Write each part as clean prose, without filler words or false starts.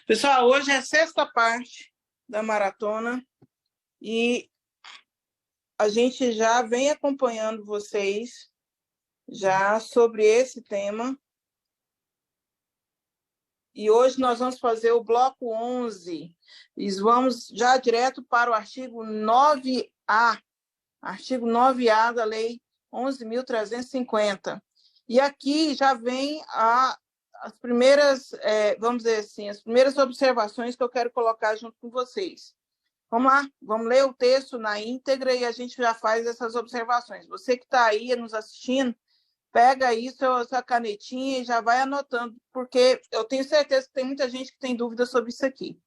Pessoal, hoje é a sexta parte da maratona e a gente já vem acompanhando vocês já sobre esse tema. E hoje nós vamos fazer o bloco 11. E vamos já direto para o artigo 9A. Artigo 9A da Lei 11.350. E aqui já vem as primeiras, vamos dizer assim, as primeiras observações que eu quero colocar junto com vocês. Vamos lá, vamos ler o texto na íntegra e a gente já faz essas observações. Você que está aí nos assistindo, pega aí sua canetinha e já vai anotando, porque eu tenho certeza que tem muita gente que tem dúvida sobre isso aqui.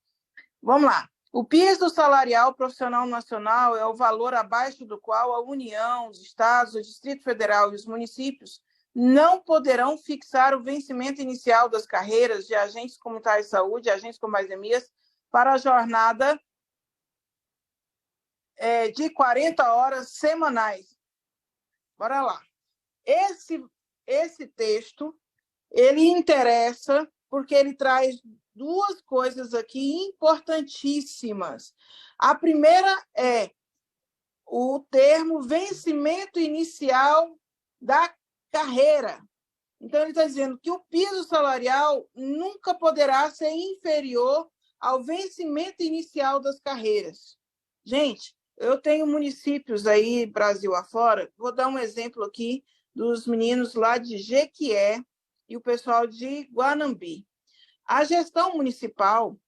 Vamos lá. O piso salarial profissional nacional é o valor abaixo do qual a União, os estados, o Distrito Federal e os municípios não poderão fixar o vencimento inicial das carreiras de agentes comunitários de saúde, agentes com mais-valias, para a jornada de 40 horas semanais. Bora lá. Esse texto, ele interessa porque ele traz duas coisas aqui importantíssimas. A primeira é o termo vencimento inicial da carreira. Então, ele está dizendo que o piso salarial nunca poderá ser inferior ao vencimento inicial das carreiras. Gente, eu tenho municípios aí, Brasil afora, vou dar um exemplo aqui dos meninos lá de Jequié e o pessoal de Guanambi. A gestão municipal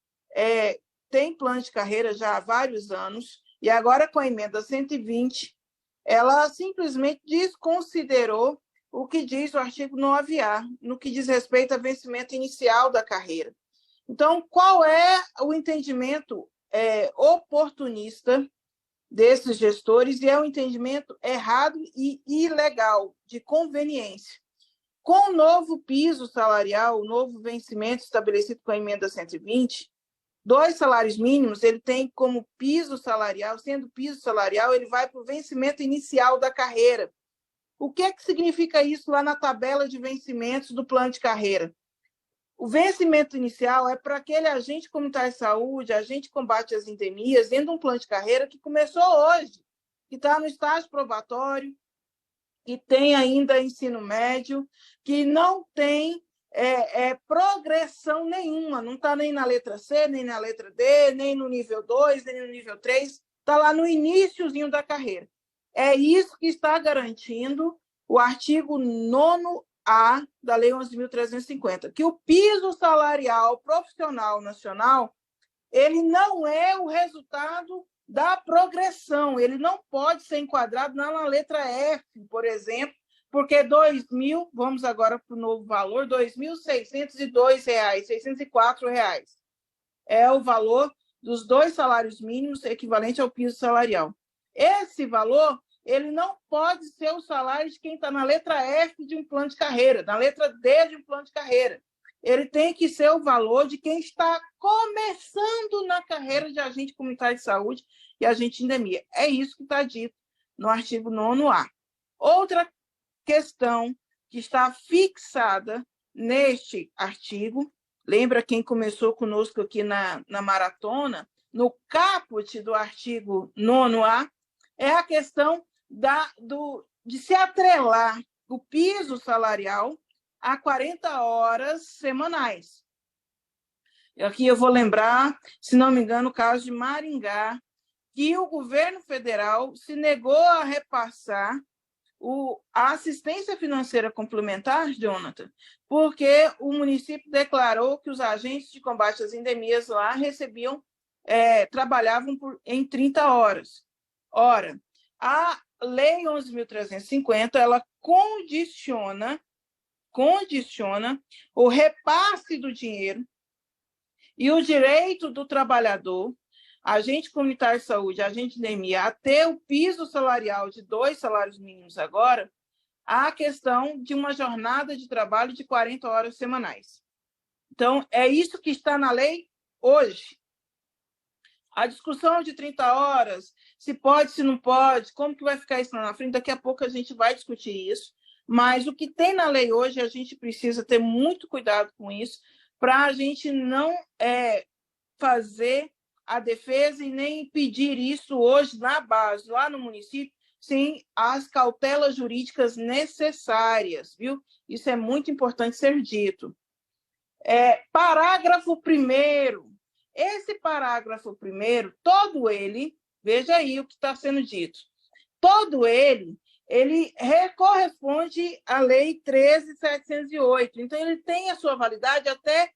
tem plano de carreira já há vários anos, e agora com a emenda 120, ela simplesmente desconsiderou o que diz o artigo 9A, no que diz respeito ao vencimento inicial da carreira. Então, qual é o entendimento oportunista desses gestores? E é um entendimento errado e ilegal, de conveniência. Com o novo piso salarial, o novo vencimento estabelecido com a emenda 120, 2 salários mínimos, ele tem como piso salarial, sendo piso salarial, ele vai para o vencimento inicial da carreira. O que significa isso lá na tabela de vencimentos do plano de carreira? O vencimento inicial é para aquele agente comunitário de saúde, agente de combate às endemias, dentro de um plano de carreira que começou hoje, que está no estágio probatório, que tem ainda ensino médio, que não tem progressão nenhuma, não está nem na letra C, nem na letra D, nem no nível 2, nem no nível 3, está lá no iniciozinho da carreira. É isso que está garantindo o artigo 9A da Lei 11.350, que o piso salarial profissional nacional, ele não é o resultado da progressão, ele não pode ser enquadrado na letra F, por exemplo, porque 2.000, vamos agora para o novo valor, R$ 2.602, R$ 604 é o valor dos 2 salários mínimos equivalente ao piso salarial. Esse valor, ele não pode ser o salário de quem está na letra F de um plano de carreira, na letra D de um plano de carreira. Ele tem que ser o valor de quem está começando na carreira de agente comunitário de saúde e agente de endemia. É isso que está dito no artigo 9A. Outra questão que está fixada neste artigo, lembra quem começou conosco aqui na maratona, no caput do artigo 9A, é a questão de se atrelar o piso salarial a 40 horas semanais. Aqui eu vou lembrar, se não me engano, o caso de Maringá, que o governo federal se negou a repassar a assistência financeira complementar, Jonathan, porque o município declarou que os agentes de combate às endemias lá trabalhavam em 30 horas. Ora, a Lei 11.350, ela condiciona o repasse do dinheiro e o direito do trabalhador, agente comunitário de saúde, agente de endemia, a ter o piso salarial de 2 salários mínimos agora, à questão de uma jornada de trabalho de 40 horas semanais. Então, é isso que está na lei hoje. A discussão de 30 horas, se pode, se não pode, como que vai ficar isso lá na frente, daqui a pouco a gente vai discutir isso, mas o que tem na lei hoje, a gente precisa ter muito cuidado com isso, para a gente não fazer a defesa e nem pedir isso hoje na base, lá no município, sem as cautelas jurídicas necessárias, viu? Isso é muito importante ser dito. Parágrafo 1º. Esse parágrafo 1º, todo ele, veja aí o que está sendo dito, todo ele corresponde à Lei 13.708. Então, ele tem a sua validade até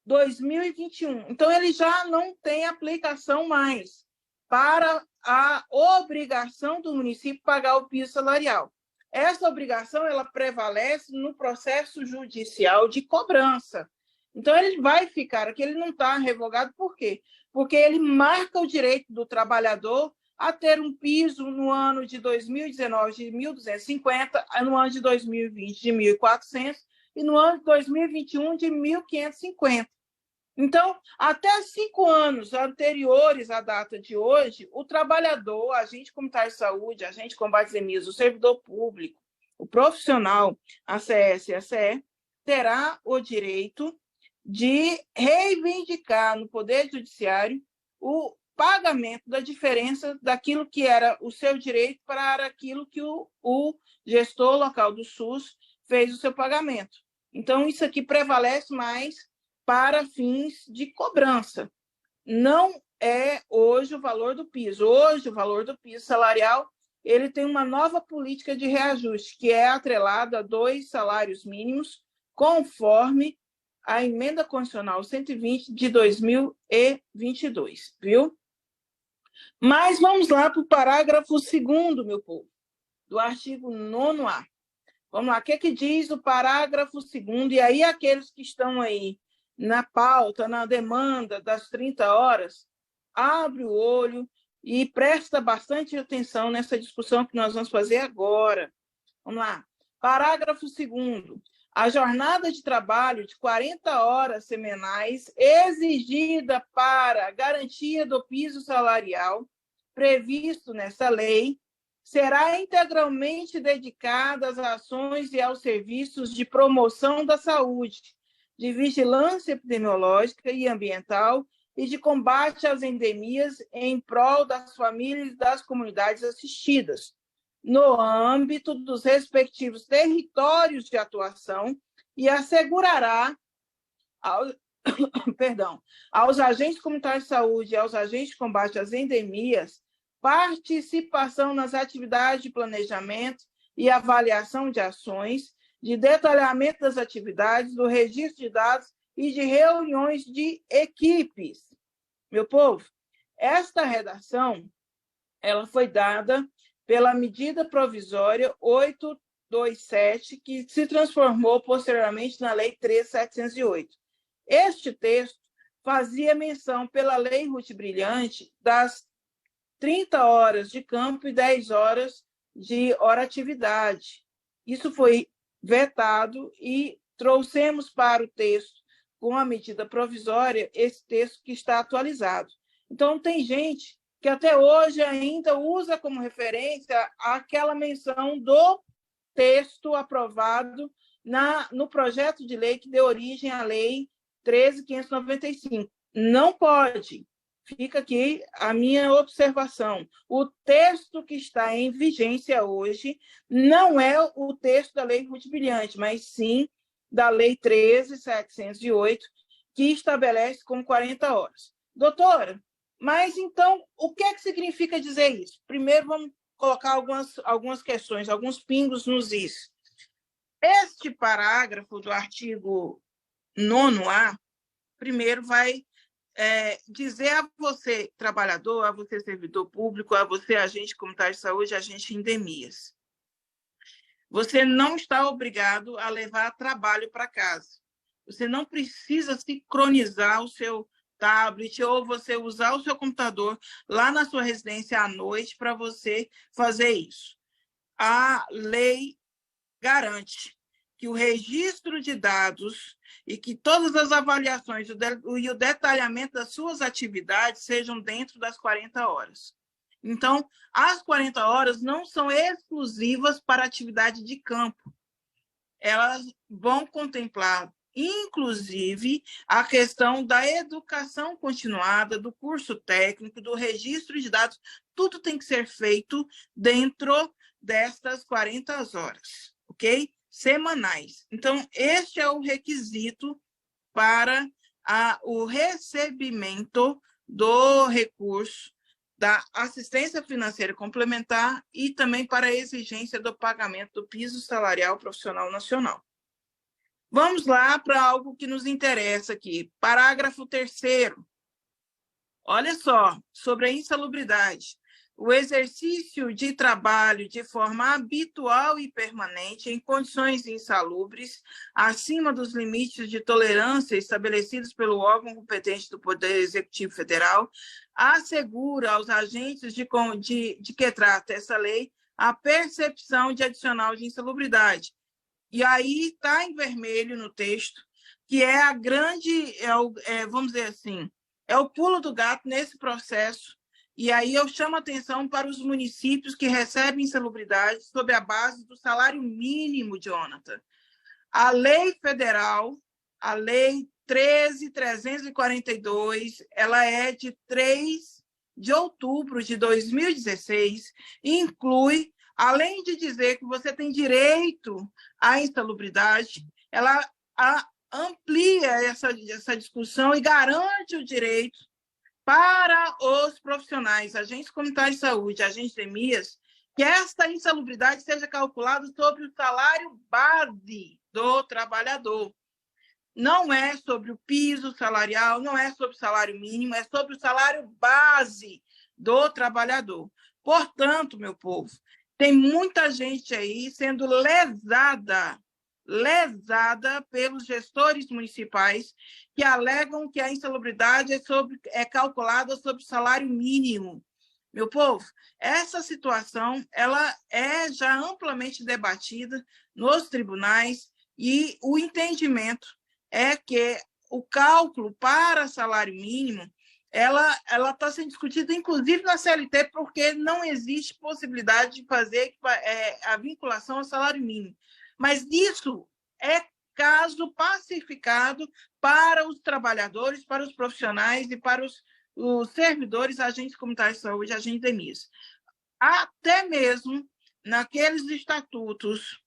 2021. Então, ele já não tem aplicação mais para a obrigação do município pagar o piso salarial. Essa obrigação ela prevalece no processo judicial de cobrança. Então, ele vai ficar aqui, ele não está revogado. Por quê? Porque ele marca o direito do trabalhador a ter um piso no ano de 2019 de 1.250, no ano de 2020 de 1.400 e no ano de 2021 de 1.550. Então, até 5 anos anteriores à data de hoje, o trabalhador, agente comunitário de saúde, agente de combate às endemias, o servidor público, o profissional, ACS e ACE, terá o direito de reivindicar no Poder Judiciário o pagamento da diferença daquilo que era o seu direito para aquilo que o gestor local do SUS fez o seu pagamento. Então, isso aqui prevalece mais para fins de cobrança. Não é hoje o valor do piso. Hoje, o valor do piso salarial ele tem uma nova política de reajuste, que é atrelada a 2 salários mínimos, conforme a Emenda Constitucional 120 de 2022, viu? Mas vamos lá para o parágrafo 2º, meu povo, do artigo 9A. Vamos lá, o que diz o parágrafo 2º? E aí aqueles que estão aí na pauta, na demanda das 30 horas, abre o olho e presta bastante atenção nessa discussão que nós vamos fazer agora. Vamos lá. Parágrafo 2º. A jornada de trabalho de 40 horas semanais exigida para garantia do piso salarial previsto nessa lei será integralmente dedicada às ações e aos serviços de promoção da saúde, de vigilância epidemiológica e ambiental e de combate às endemias em prol das famílias e das comunidades assistidas, no âmbito dos respectivos territórios de atuação e assegurará aos agentes comunitários de saúde e aos agentes de combate às endemias participação nas atividades de planejamento e avaliação de ações, de detalhamento das atividades, do registro de dados e de reuniões de equipes. Meu povo, esta redação ela foi dada pela medida provisória 827, que se transformou posteriormente na Lei 13.708. Este texto fazia menção pela Lei Ruth Brilhante das 30 horas de campo e 10 horas de hora-atividade. Isso foi vetado e trouxemos para o texto, com a medida provisória, esse texto que está atualizado. Então, tem gente que até hoje ainda usa como referência aquela menção do texto aprovado no projeto de lei que deu origem à Lei 13.595. Não pode. Fica aqui a minha observação. O texto que está em vigência hoje não é o texto da Lei Ruth Brilhante, mas sim da Lei 13.708, que estabelece como 40 horas. Doutora, mas então, o que é que significa dizer isso? Primeiro, vamos colocar algumas questões, alguns pingos nos is. Este parágrafo do artigo 9A, primeiro vai dizer a você, trabalhador, a você, servidor público, a você, agente comunitário de saúde, agente de endemias. Você não está obrigado a levar trabalho para casa. Você não precisa sincronizar o seu tablet ou você usar o seu computador lá na sua residência à noite para você fazer isso. A lei garante que o registro de dados e que todas as avaliações e o detalhamento das suas atividades sejam dentro das 40 horas. Então, as 40 horas não são exclusivas para atividade de campo. Elas vão contemplar inclusive a questão da educação continuada, do curso técnico, do registro de dados, tudo tem que ser feito dentro destas 40 horas, ok? Semanais. Então, este é o requisito para o recebimento do recurso da assistência financeira complementar e também para a exigência do pagamento do piso salarial profissional nacional. Vamos lá para algo que nos interessa aqui. Parágrafo 3º. Olha só, sobre a insalubridade. O exercício de trabalho de forma habitual e permanente em condições insalubres, acima dos limites de tolerância estabelecidos pelo órgão competente do Poder Executivo Federal, assegura aos agentes de que trata essa lei a percepção de adicional de insalubridade. E aí está em vermelho no texto, que é a grande, vamos dizer assim, é o pulo do gato nesse processo. E aí eu chamo a atenção para os municípios que recebem insalubridade sob a base do salário mínimo, Jonathan. A lei federal, a lei 13.342, ela é de 3 de outubro de 2016 e inclui, além de dizer que você tem direito à insalubridade, ela amplia essa discussão e garante o direito para os profissionais, agentes comunitários de saúde, agentes de EMIAS, que esta insalubridade seja calculada sobre o salário base do trabalhador. Não é sobre o piso salarial, não é sobre o salário mínimo, é sobre o salário base do trabalhador. Portanto, meu povo, tem muita gente aí sendo lesada pelos gestores municipais que alegam que a insalubridade é calculada sobre o salário mínimo. Meu povo, essa situação ela é já amplamente debatida nos tribunais e o entendimento é que o cálculo para salário mínimo ela está sendo discutida, inclusive na CLT, porque não existe possibilidade de fazer a vinculação ao salário mínimo. Mas isso é caso pacificado para os trabalhadores, para os profissionais e para os servidores, agentes comunitários de saúde, agentes de EMIAS. Até mesmo naqueles estatutos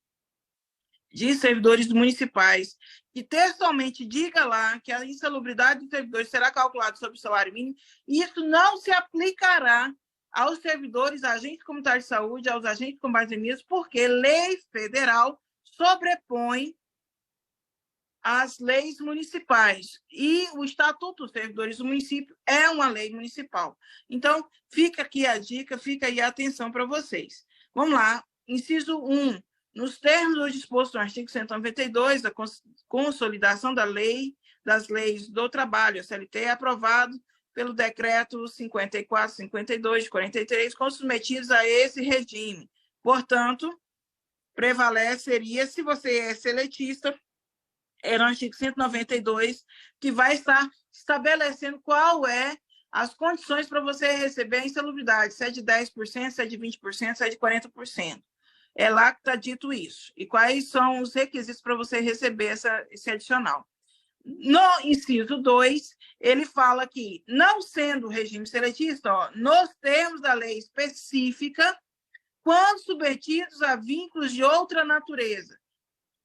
de servidores municipais, que textualmente diga lá que a insalubridade dos servidores será calculada sobre o salário mínimo, e isso não se aplicará aos servidores, agentes comunitários de saúde, aos agentes com base em EMIAS, porque lei federal sobrepõe as leis municipais. E o Estatuto dos Servidores do Município é uma lei municipal. Então, fica aqui a dica, fica aí a atenção para vocês. Vamos lá. Inciso 1. Nos termos do disposto no artigo 192, da consolidação das leis do trabalho, a CLT, é aprovado pelo decreto 54/52 de 43, submetidos a esse regime. Portanto, prevaleceria, se você é seletista, no artigo 192, que vai estar estabelecendo qual é as condições para você receber a insalubridade, se é de 10%, se é de 20%, se é de 40%. É lá que está dito isso. E quais são os requisitos para você receber esse adicional. No inciso 2, ele fala que, não sendo regime seletista, nos termos da lei específica, quando submetidos a vínculos de outra natureza.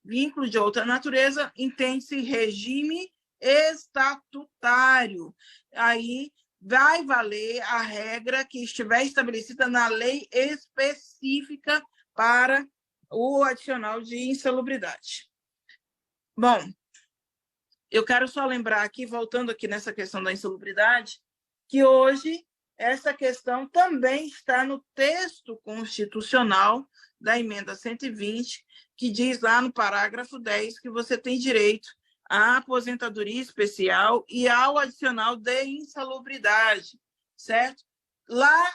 Vínculo de outra natureza entende-se regime estatutário. Aí vai valer a regra que estiver estabelecida na lei específica para o adicional de insalubridade. Bom, eu quero só lembrar aqui, voltando aqui nessa questão da insalubridade, que hoje essa questão também está no texto constitucional da emenda 120, que diz lá no parágrafo 10 que você tem direito à aposentadoria especial e ao adicional de insalubridade, certo? Lá,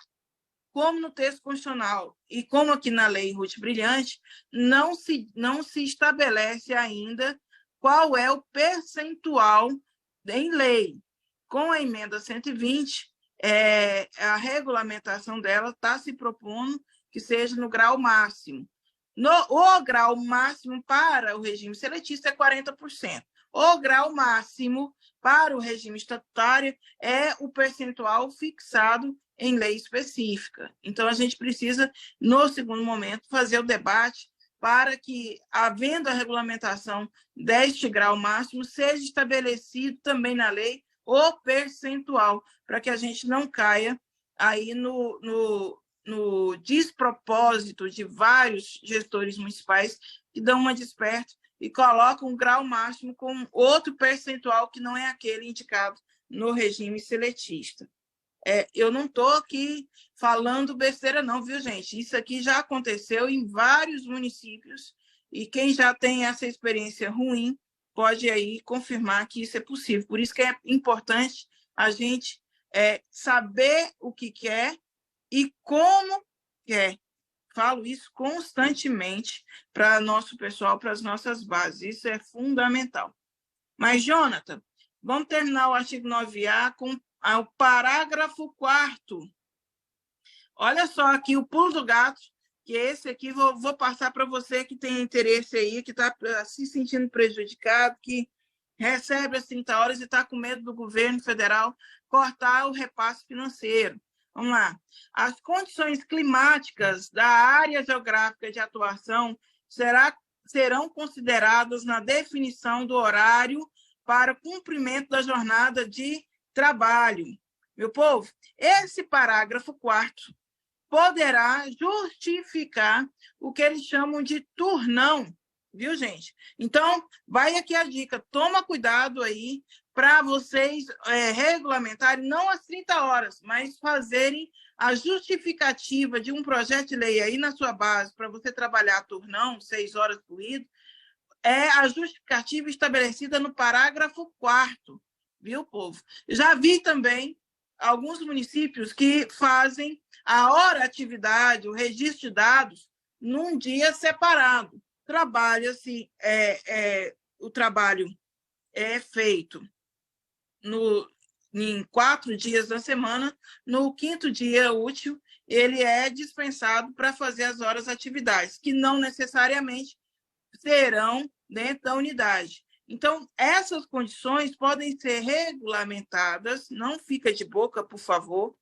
como no texto constitucional e como aqui na lei Ruth Brilhante, não se estabelece ainda qual é o percentual em lei. Com a emenda 120, a regulamentação dela está se propondo que seja no grau máximo. O grau máximo para o regime seletista é 40%. O grau máximo para o regime estatutário é o percentual fixado em lei específica. Então, a gente precisa, no segundo momento, fazer o debate para que, havendo a regulamentação deste grau máximo, seja estabelecido também na lei o percentual, para que a gente não caia aí no despropósito de vários gestores municipais que dão uma desperta e colocam um grau máximo com outro percentual que não é aquele indicado no regime seletista. Eu não estou aqui falando besteira não, viu, gente? Isso aqui já aconteceu em vários municípios e quem já tem essa experiência ruim pode aí confirmar que isso é possível. Por isso que é importante a gente saber o que quer e como quer. Falo isso constantemente para nosso pessoal, para as nossas bases. Isso é fundamental. Mas, Jonathan, vamos terminar o artigo 9A com o parágrafo 4º. Olha só aqui o pulo do gato, que esse aqui vou passar para você que tem interesse aí, que está se sentindo prejudicado, que recebe as 30 horas e está com medo do governo federal cortar o repasse financeiro. Vamos lá. As condições climáticas da área geográfica de atuação serão consideradas na definição do horário para cumprimento da jornada de trabalho. Meu povo, esse parágrafo 4º poderá justificar o que eles chamam de turnão, viu, gente? Então, vai aqui a dica, toma cuidado aí para vocês regulamentarem não as 30 horas, mas fazerem a justificativa de um projeto de lei aí na sua base para você trabalhar turnão, 6 horas corrido, é a justificativa estabelecida no parágrafo 4º, viu, povo? Já vi também alguns municípios que fazem a hora atividade, o registro de dados, num dia separado. Trabalha-se, o trabalho é feito em 4 dias da semana, no 5º dia útil, ele é dispensado para fazer as horas atividades, que não necessariamente serão dentro da unidade. Então, essas condições podem ser regulamentadas, não fica de boca, por favor,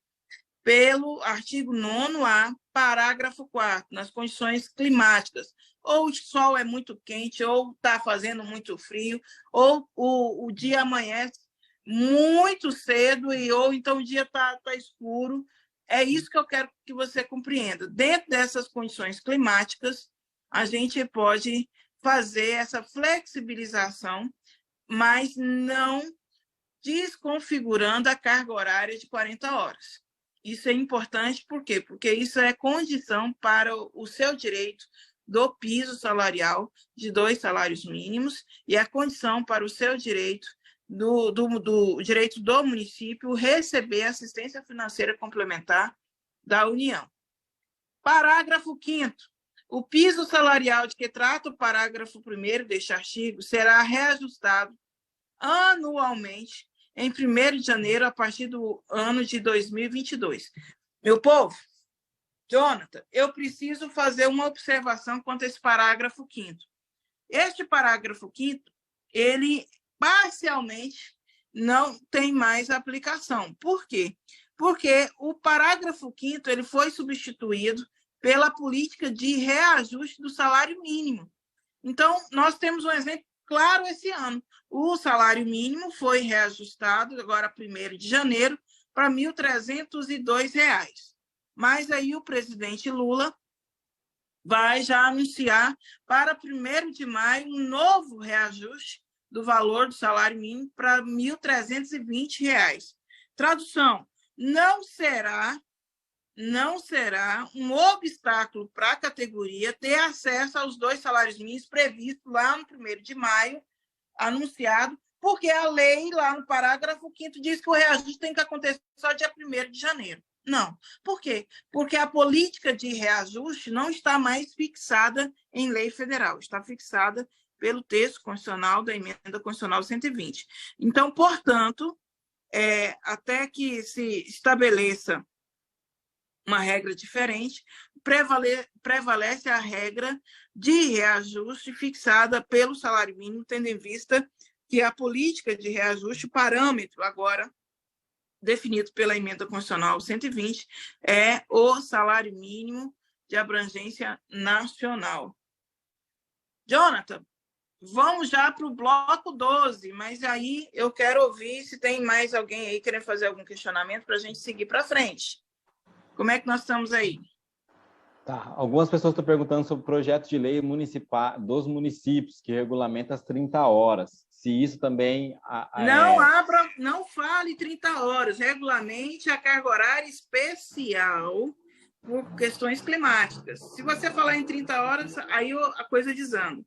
pelo artigo 9º-A, parágrafo 4º, nas condições climáticas. Ou o sol é muito quente, ou está fazendo muito frio, ou o dia amanhece muito cedo, ou então o dia está escuro. É isso que eu quero que você compreenda. Dentro dessas condições climáticas, a gente pode fazer essa flexibilização, mas não desconfigurando a carga horária de 40 horas. Isso é importante, por quê? Porque isso é condição para o seu direito do piso salarial de 2 salários mínimos e é condição para o seu direito do direito do município receber assistência financeira complementar da União. Parágrafo 5º. O piso salarial de que trata o parágrafo 1º deste artigo será reajustado anualmente em 1º de janeiro a partir do ano de 2022. Meu povo, Jonathan, eu preciso fazer uma observação quanto a esse parágrafo 5º. Este parágrafo 5º, ele parcialmente não tem mais aplicação. Por quê? Porque o parágrafo 5º ele foi substituído pela política de reajuste do salário mínimo. Então, nós temos um exemplo claro esse ano. O salário mínimo foi reajustado, agora 1º de janeiro, para R$ 1.302. Mas aí o presidente Lula vai já anunciar para 1º de maio um novo reajuste do valor do salário mínimo para R$ 1.320. Tradução, não será um obstáculo para a categoria ter acesso aos 2 salários mínimos previstos lá no 1º de maio, anunciado, porque a lei, lá no parágrafo 5º, diz que o reajuste tem que acontecer só dia 1º de janeiro. Não. Por quê? Porque a política de reajuste não está mais fixada em lei federal, está fixada pelo texto constitucional da Emenda Constitucional 120. Então, portanto, até que se estabeleça uma regra diferente, prevalece a regra de reajuste fixada pelo salário mínimo, tendo em vista que a política de reajuste, o parâmetro agora definido pela emenda constitucional 120, é o salário mínimo de abrangência nacional. Jonathan, vamos já para o bloco 12, mas aí eu quero ouvir se tem mais alguém aí querendo fazer algum questionamento para a gente seguir para frente. Como é que nós estamos aí? Tá. Algumas pessoas estão perguntando sobre o projeto de lei municipal dos municípios, que regulamenta as 30 horas. Se isso também... Não fale 30 horas. Regulamente a carga horária especial por questões climáticas. Se você falar em 30 horas, aí a coisa desanda.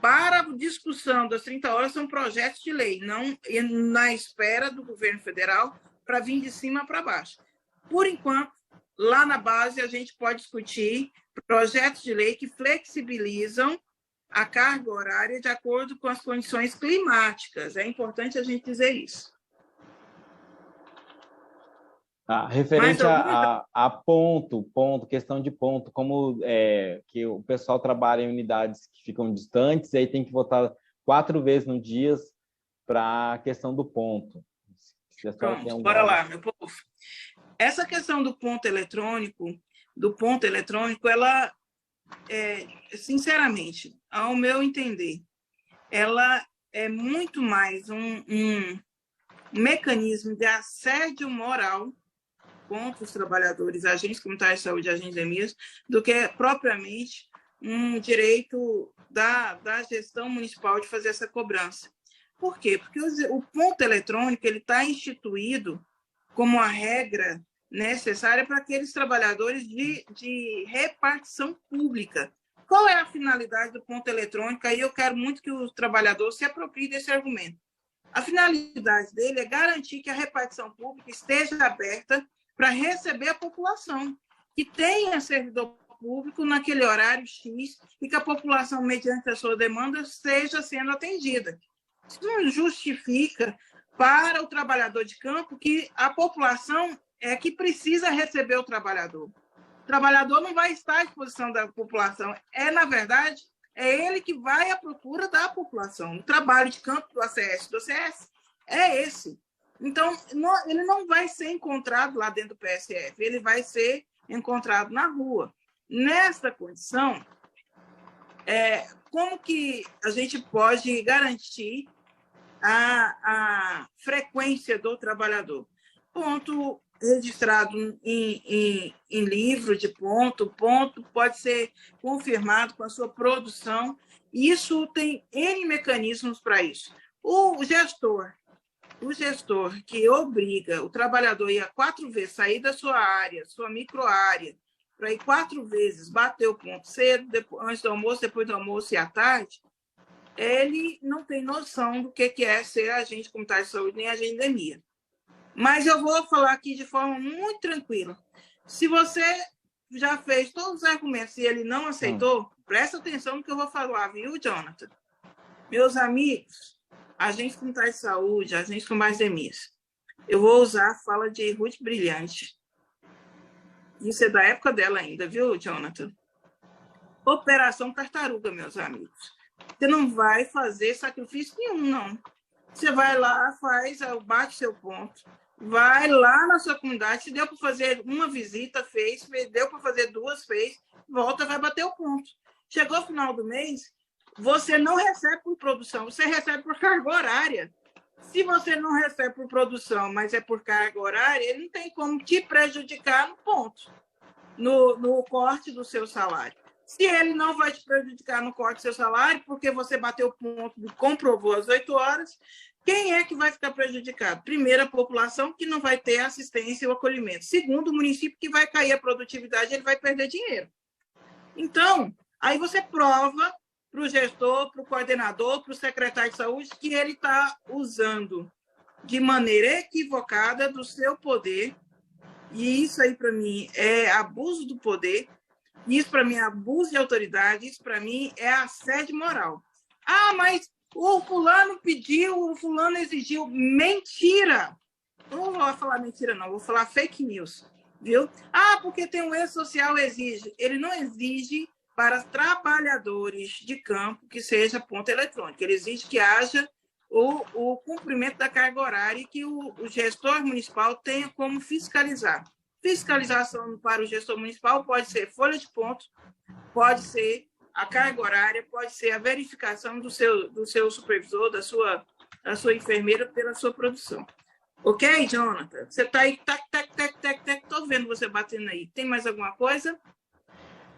Para a discussão das 30 horas são projetos de lei, não na espera do governo federal para vir de cima para baixo. Por enquanto, lá na base, a gente pode discutir projetos de lei que flexibilizam a carga horária de acordo com as condições climáticas. É importante a gente dizer isso. Referente a ponto, questão de ponto, como que o pessoal trabalha em unidades que ficam distantes, e aí tem que votar 4 vezes no dia para a questão do ponto. Pronto, bora lá, meu povo. Essa questão do ponto eletrônico, ela, sinceramente, ao meu entender, ela é muito mais um mecanismo de assédio moral contra os trabalhadores, agentes comunitários de saúde, agentes endemias, do que propriamente um direito da gestão municipal de fazer essa cobrança. Por quê? Porque o ponto eletrônico está instituído como a regra necessária para aqueles trabalhadores de repartição pública. Qual é a finalidade do ponto eletrônico? Aí eu quero muito que o trabalhador se aproprie desse argumento. A finalidade dele é garantir que a repartição pública esteja aberta para receber a população, que tenha servidor público naquele horário X e que a população, mediante a sua demanda, esteja sendo atendida. Isso não justifica para o trabalhador de campo que a população é que precisa receber o trabalhador. O trabalhador não vai estar à disposição da população. Na verdade, é ele que vai à procura da população. O trabalho de campo do ACS é esse. Então, ele não vai ser encontrado lá dentro do PSF, ele vai ser encontrado na rua. Nesta condição, como que a gente pode garantir a frequência do trabalhador? Ponto registrado em livro de ponto pode ser confirmado com a sua produção. Isso tem N mecanismos para isso. O gestor que obriga o trabalhador a ir 4 vezes, sair da sua área, sua microárea, para ir 4 vezes, bater o ponto cedo, antes do almoço, depois do almoço e à tarde, ele não tem noção do que é ser agente comunitário de saúde nem agente de endemia. Mas eu vou falar aqui de forma muito tranquila. Se você já fez todos os argumentos e ele não aceitou, presta atenção no que eu vou falar, viu, Jonathan? Meus amigos, agentes comunitários de saúde, agentes com mais endemias, eu vou usar a fala de Ruth Brilhante. Isso é da época dela ainda, viu, Jonathan? Operação Tartaruga, meus amigos. Você não vai fazer sacrifício nenhum, não. Você vai lá, bate seu ponto, vai lá na sua comunidade, se deu para fazer uma visita, fez, deu para fazer 2, fez, volta, vai bater o ponto. Chegou o final do mês, você não recebe por produção, você recebe por carga horária. Se você não recebe por produção, mas é por carga horária, ele não tem como te prejudicar no ponto, no corte do seu salário. Se ele não vai te prejudicar no corte do seu salário, porque você bateu o ponto e comprovou às 8 horas, quem é que vai ficar prejudicado? Primeiro, a população, que não vai ter assistência e o acolhimento. Segundo, o município, que vai cair a produtividade, ele vai perder dinheiro. Então, aí você prova para o gestor, para o coordenador, para o secretário de saúde, que ele está usando de maneira equivocada do seu poder, e isso aí, para mim, é abuso do poder, isso, para mim, é abuso de autoridade, isso, para mim, é assédio moral. Mas o fulano pediu, o fulano exigiu. Mentira! Não vou falar mentira, não, vou falar fake news, viu? Porque tem um ex-social, exige. Ele não exige para trabalhadores de campo que seja ponto eletrônico. Ele exige que haja o cumprimento da carga horária e que o gestor municipal tenha como fiscalizar. Fiscalização para o gestor municipal pode ser folha de pontos, pode ser a carga horária, pode ser a verificação do seu supervisor, da sua enfermeira pela sua produção. Ok, Jonathan? Você está aí, estou vendo você batendo aí. Tem mais alguma coisa?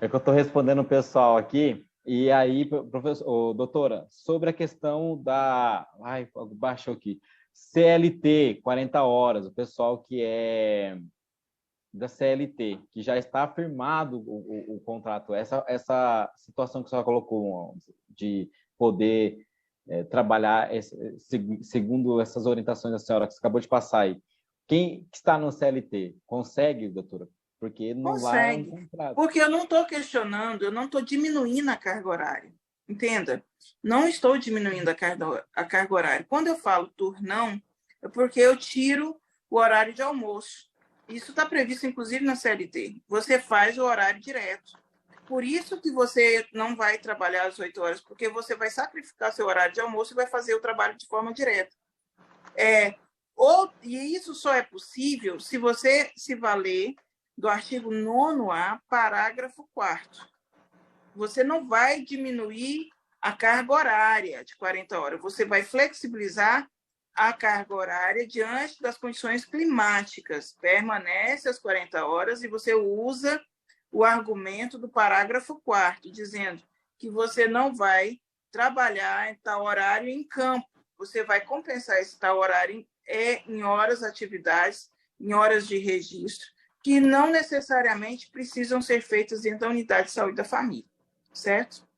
É que eu estou respondendo o pessoal aqui. E aí, professor, doutora, sobre a questão da... Ai, baixou aqui. CLT, 40 horas, o pessoal que é da CLT, que já está firmado o contrato, essa situação que a senhora colocou, de poder trabalhar segundo essas orientações da senhora que você acabou de passar aí. Quem está no CLT consegue, doutora? Porque não vai um contrato. Porque eu não estou questionando, eu não estou diminuindo a carga horária. Entenda? Não estou diminuindo a carga horária. Quando eu falo turnão, é porque eu tiro o horário de almoço. Isso está previsto, inclusive, na CLT. Você faz o horário direto. Por isso que você não vai trabalhar às 8 horas, porque você vai sacrificar seu horário de almoço e vai fazer o trabalho de forma direta. E isso só é possível se você se valer do artigo 9º-A, parágrafo 4º. Você não vai diminuir a carga horária de 40 horas, você vai flexibilizar a carga horária diante das condições climáticas. Permanece às 40 horas e você usa o argumento do parágrafo 4º, dizendo que você não vai trabalhar em tal horário em campo, você vai compensar esse tal horário em horas atividades, em horas de registro, que não necessariamente precisam ser feitas dentro da unidade de saúde da família, certo?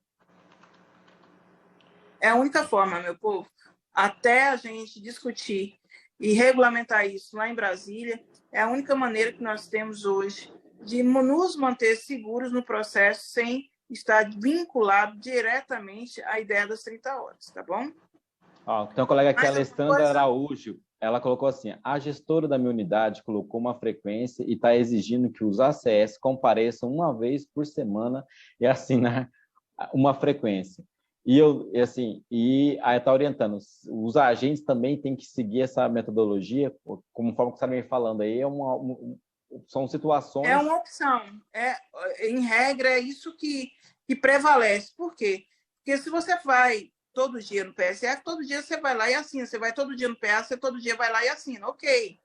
É a única forma, meu povo, até a gente discutir e regulamentar isso lá em Brasília, é a única maneira que nós temos hoje de nos manter seguros no processo sem estar vinculado diretamente à ideia das 30 horas, tá bom? Tem um colega aqui, Alessandra Araújo, ela colocou assim: a gestora da minha unidade colocou uma frequência e está exigindo que os ACS compareçam uma vez por semana e assinar uma frequência. E aí está orientando, os agentes também têm que seguir essa metodologia, como forma que você está me falando aí, são situações... É uma opção. Em regra, é isso que prevalece. Por quê? Porque se você vai todo dia no PSF, todo dia você vai lá e assina. Você vai todo dia no PA, você todo dia vai lá e assina. Ok.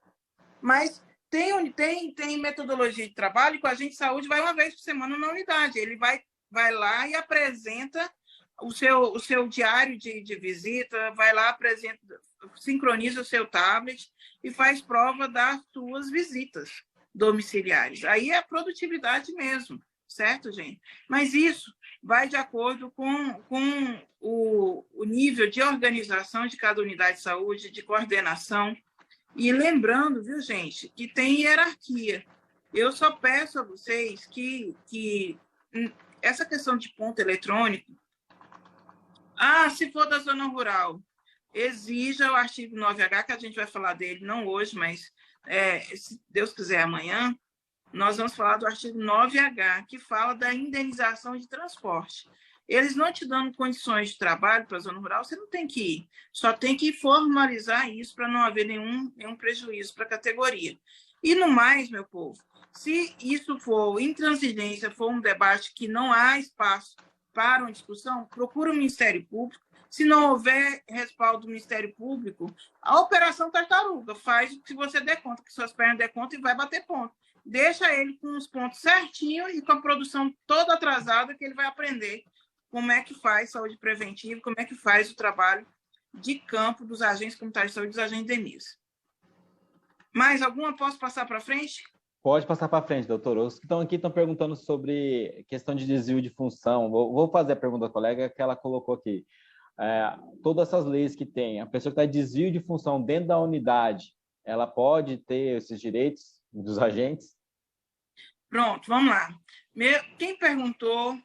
Mas tem metodologia de trabalho que o agente de saúde vai uma vez por semana na unidade. Ele vai lá e apresenta o seu diário de visita, vai lá, apresenta, sincroniza o seu tablet e faz prova das suas visitas domiciliares. Aí é produtividade mesmo, certo, gente? Mas isso vai de acordo com o nível de organização de cada unidade de saúde, de coordenação. E lembrando, viu, gente, que tem hierarquia. Eu só peço a vocês que essa questão de ponto eletrônico, se for da zona rural, exija o artigo 9H, que a gente vai falar dele, não hoje, mas se Deus quiser amanhã, nós vamos falar do artigo 9H, que fala da indenização de transporte. Eles não te dando condições de trabalho para a zona rural, você não tem que ir. Só tem que formalizar isso para não haver nenhum prejuízo para a categoria. E no mais, meu povo, se isso for intransigência, for um debate que não há espaço para uma discussão, procura o Ministério Público. Se não houver respaldo do Ministério Público, a operação tartaruga faz o que você der conta, que suas pernas der conta e vai bater ponto. Deixa ele com os pontos certinhos e com a produção toda atrasada, que ele vai aprender como é que faz saúde preventiva, como é que faz o trabalho de campo dos agentes comunitários de saúde e dos agentes de EMIS. Mais alguma? Posso passar para frente? Pode passar para frente, doutor. Os que estão aqui estão perguntando sobre questão de desvio de função. Vou fazer a pergunta da colega que ela colocou aqui. Todas essas leis que tem, a pessoa que está em desvio de função dentro da unidade, ela pode ter esses direitos dos agentes? Pronto, vamos lá. Quem perguntou,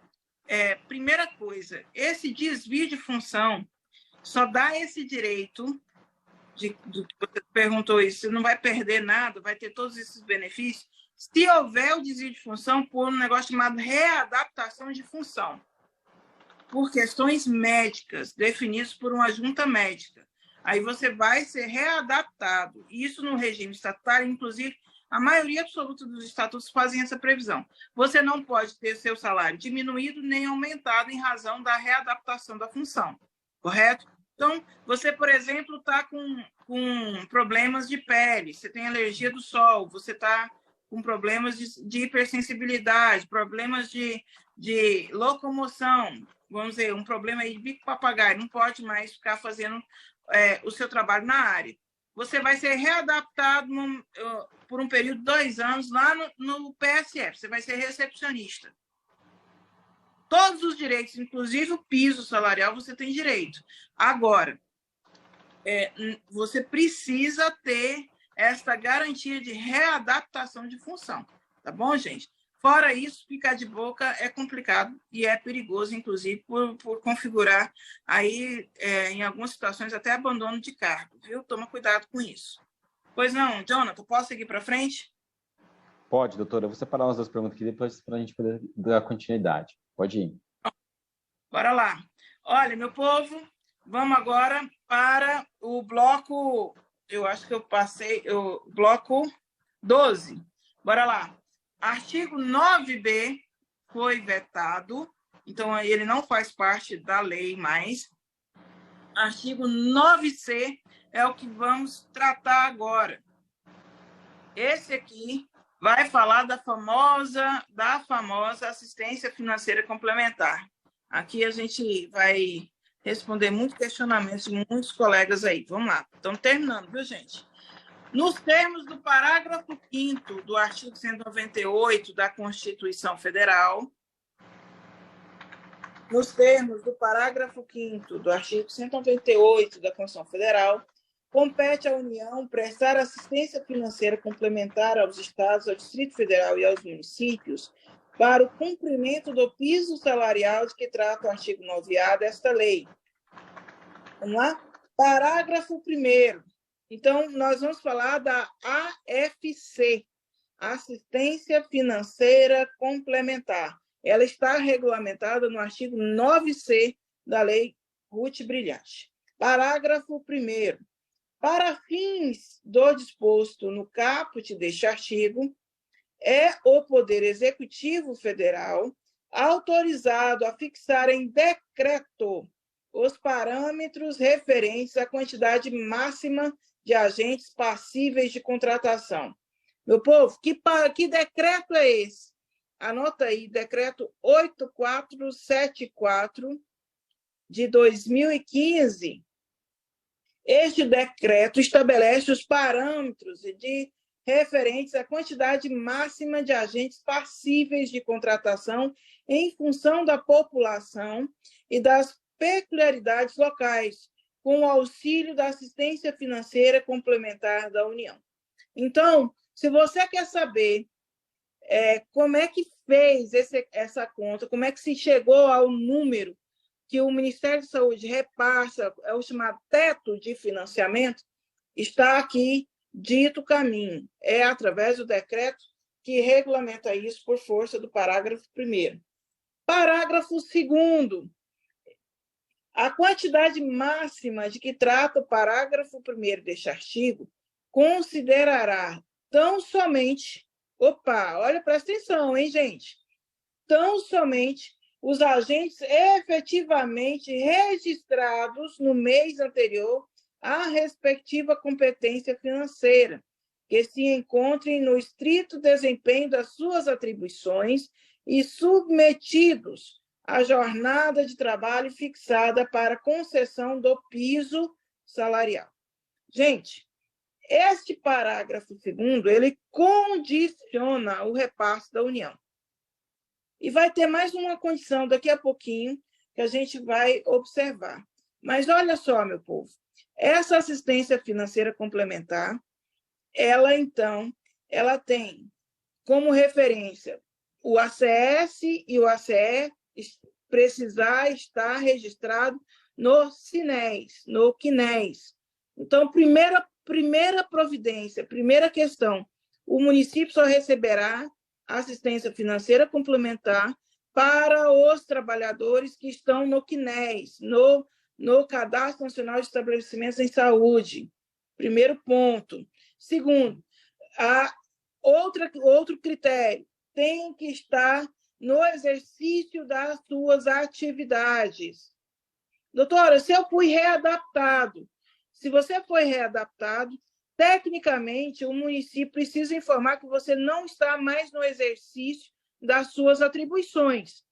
primeira coisa, esse desvio de função só dá esse direito, você perguntou isso, você não vai perder nada, vai ter todos esses benefícios, se houver o desvio de função por um negócio chamado readaptação de função, por questões médicas, definidas por uma junta médica. Aí você vai ser readaptado. Isso no regime estatutário, inclusive, a maioria absoluta dos estatutos fazem essa previsão. Você não pode ter seu salário diminuído nem aumentado em razão da readaptação da função, correto? Então, você, por exemplo, está com problemas de pele, você tem alergia do sol, você está com problemas de hipersensibilidade, problemas de locomoção, vamos dizer, um problema aí de bico papagaio, não pode mais ficar fazendo o seu trabalho na área. Você vai ser readaptado por um período de 2 anos lá no PSF, você vai ser recepcionista. Todos os direitos, inclusive o piso salarial, você tem direito. Agora, você precisa ter essa garantia de readaptação de função. Tá bom, gente? Fora isso, ficar de boca é complicado e é perigoso, inclusive, por configurar aí, em algumas situações, até abandono de cargo, viu? Toma cuidado com isso. Pois não, Jonathan, posso seguir para frente? Pode, doutora. Eu vou separar umas das perguntas aqui depois para a gente poder dar continuidade. Pode ir. Bora lá. Olha, meu povo, vamos agora para o bloco, eu acho que eu passei, o bloco 12. Bora lá. Artigo 9b foi vetado, então ele não faz parte da lei mais. Artigo 9c é o que vamos tratar agora. Esse aqui vai falar da famosa assistência financeira complementar. Aqui a gente vai responder muitos questionamentos de muitos colegas aí. Vamos lá. Estamos terminando, viu, gente? Nos termos do parágrafo 5º do artigo 198 da Constituição Federal, nos termos do parágrafo 5º do artigo 198 da Constituição Federal, compete à União prestar assistência financeira complementar aos Estados, ao Distrito Federal e aos municípios para o cumprimento do piso salarial de que trata o artigo 9A desta lei. Vamos lá? Parágrafo 1º. Então, nós vamos falar da AFC, Assistência Financeira Complementar. Ela está regulamentada no artigo 9C da Lei Ruth Brilhante. Parágrafo 1º. Para fins do disposto no caput deste artigo, é o Poder Executivo Federal autorizado a fixar em decreto os parâmetros referentes à quantidade máxima de agentes passíveis de contratação. Meu povo, que decreto é esse? Anota aí, decreto 8474 de 2015. Este decreto estabelece os parâmetros referentes à quantidade máxima de agentes passíveis de contratação em função da população e das peculiaridades locais, com o auxílio da assistência financeira complementar da União. Então, se você quer saber como é que fez essa conta, como é que se chegou ao número que o Ministério da Saúde repassa, é o chamado teto de financiamento, está aqui dito o caminho. É através do decreto que regulamenta isso por força do parágrafo 1º. Parágrafo 2º. A quantidade máxima de que trata o parágrafo 1º deste artigo considerará tão somente... Opa, olha, presta atenção, hein, gente? Tão somente os agentes efetivamente registrados no mês anterior à respectiva competência financeira, que se encontrem no estrito desempenho das suas atribuições e submetidos à jornada de trabalho fixada para concessão do piso salarial. Gente, este parágrafo 2º, ele condiciona o repasse da União. E vai ter mais uma condição daqui a pouquinho que a gente vai observar. Mas olha só, meu povo, essa assistência financeira complementar, ela tem como referência o ACS e o ACE precisar estar registrado no CNES, no CNES. Então, primeira providência, primeira questão, o município só receberá assistência financeira complementar para os trabalhadores que estão no CNES, no Cadastro Nacional de Estabelecimentos em Saúde. Primeiro ponto. Segundo, outro critério, tem que estar no exercício das suas atividades. Doutora, se eu fui readaptado, se você foi readaptado, tecnicamente, o município precisa informar que você não está mais no exercício das suas atribuições.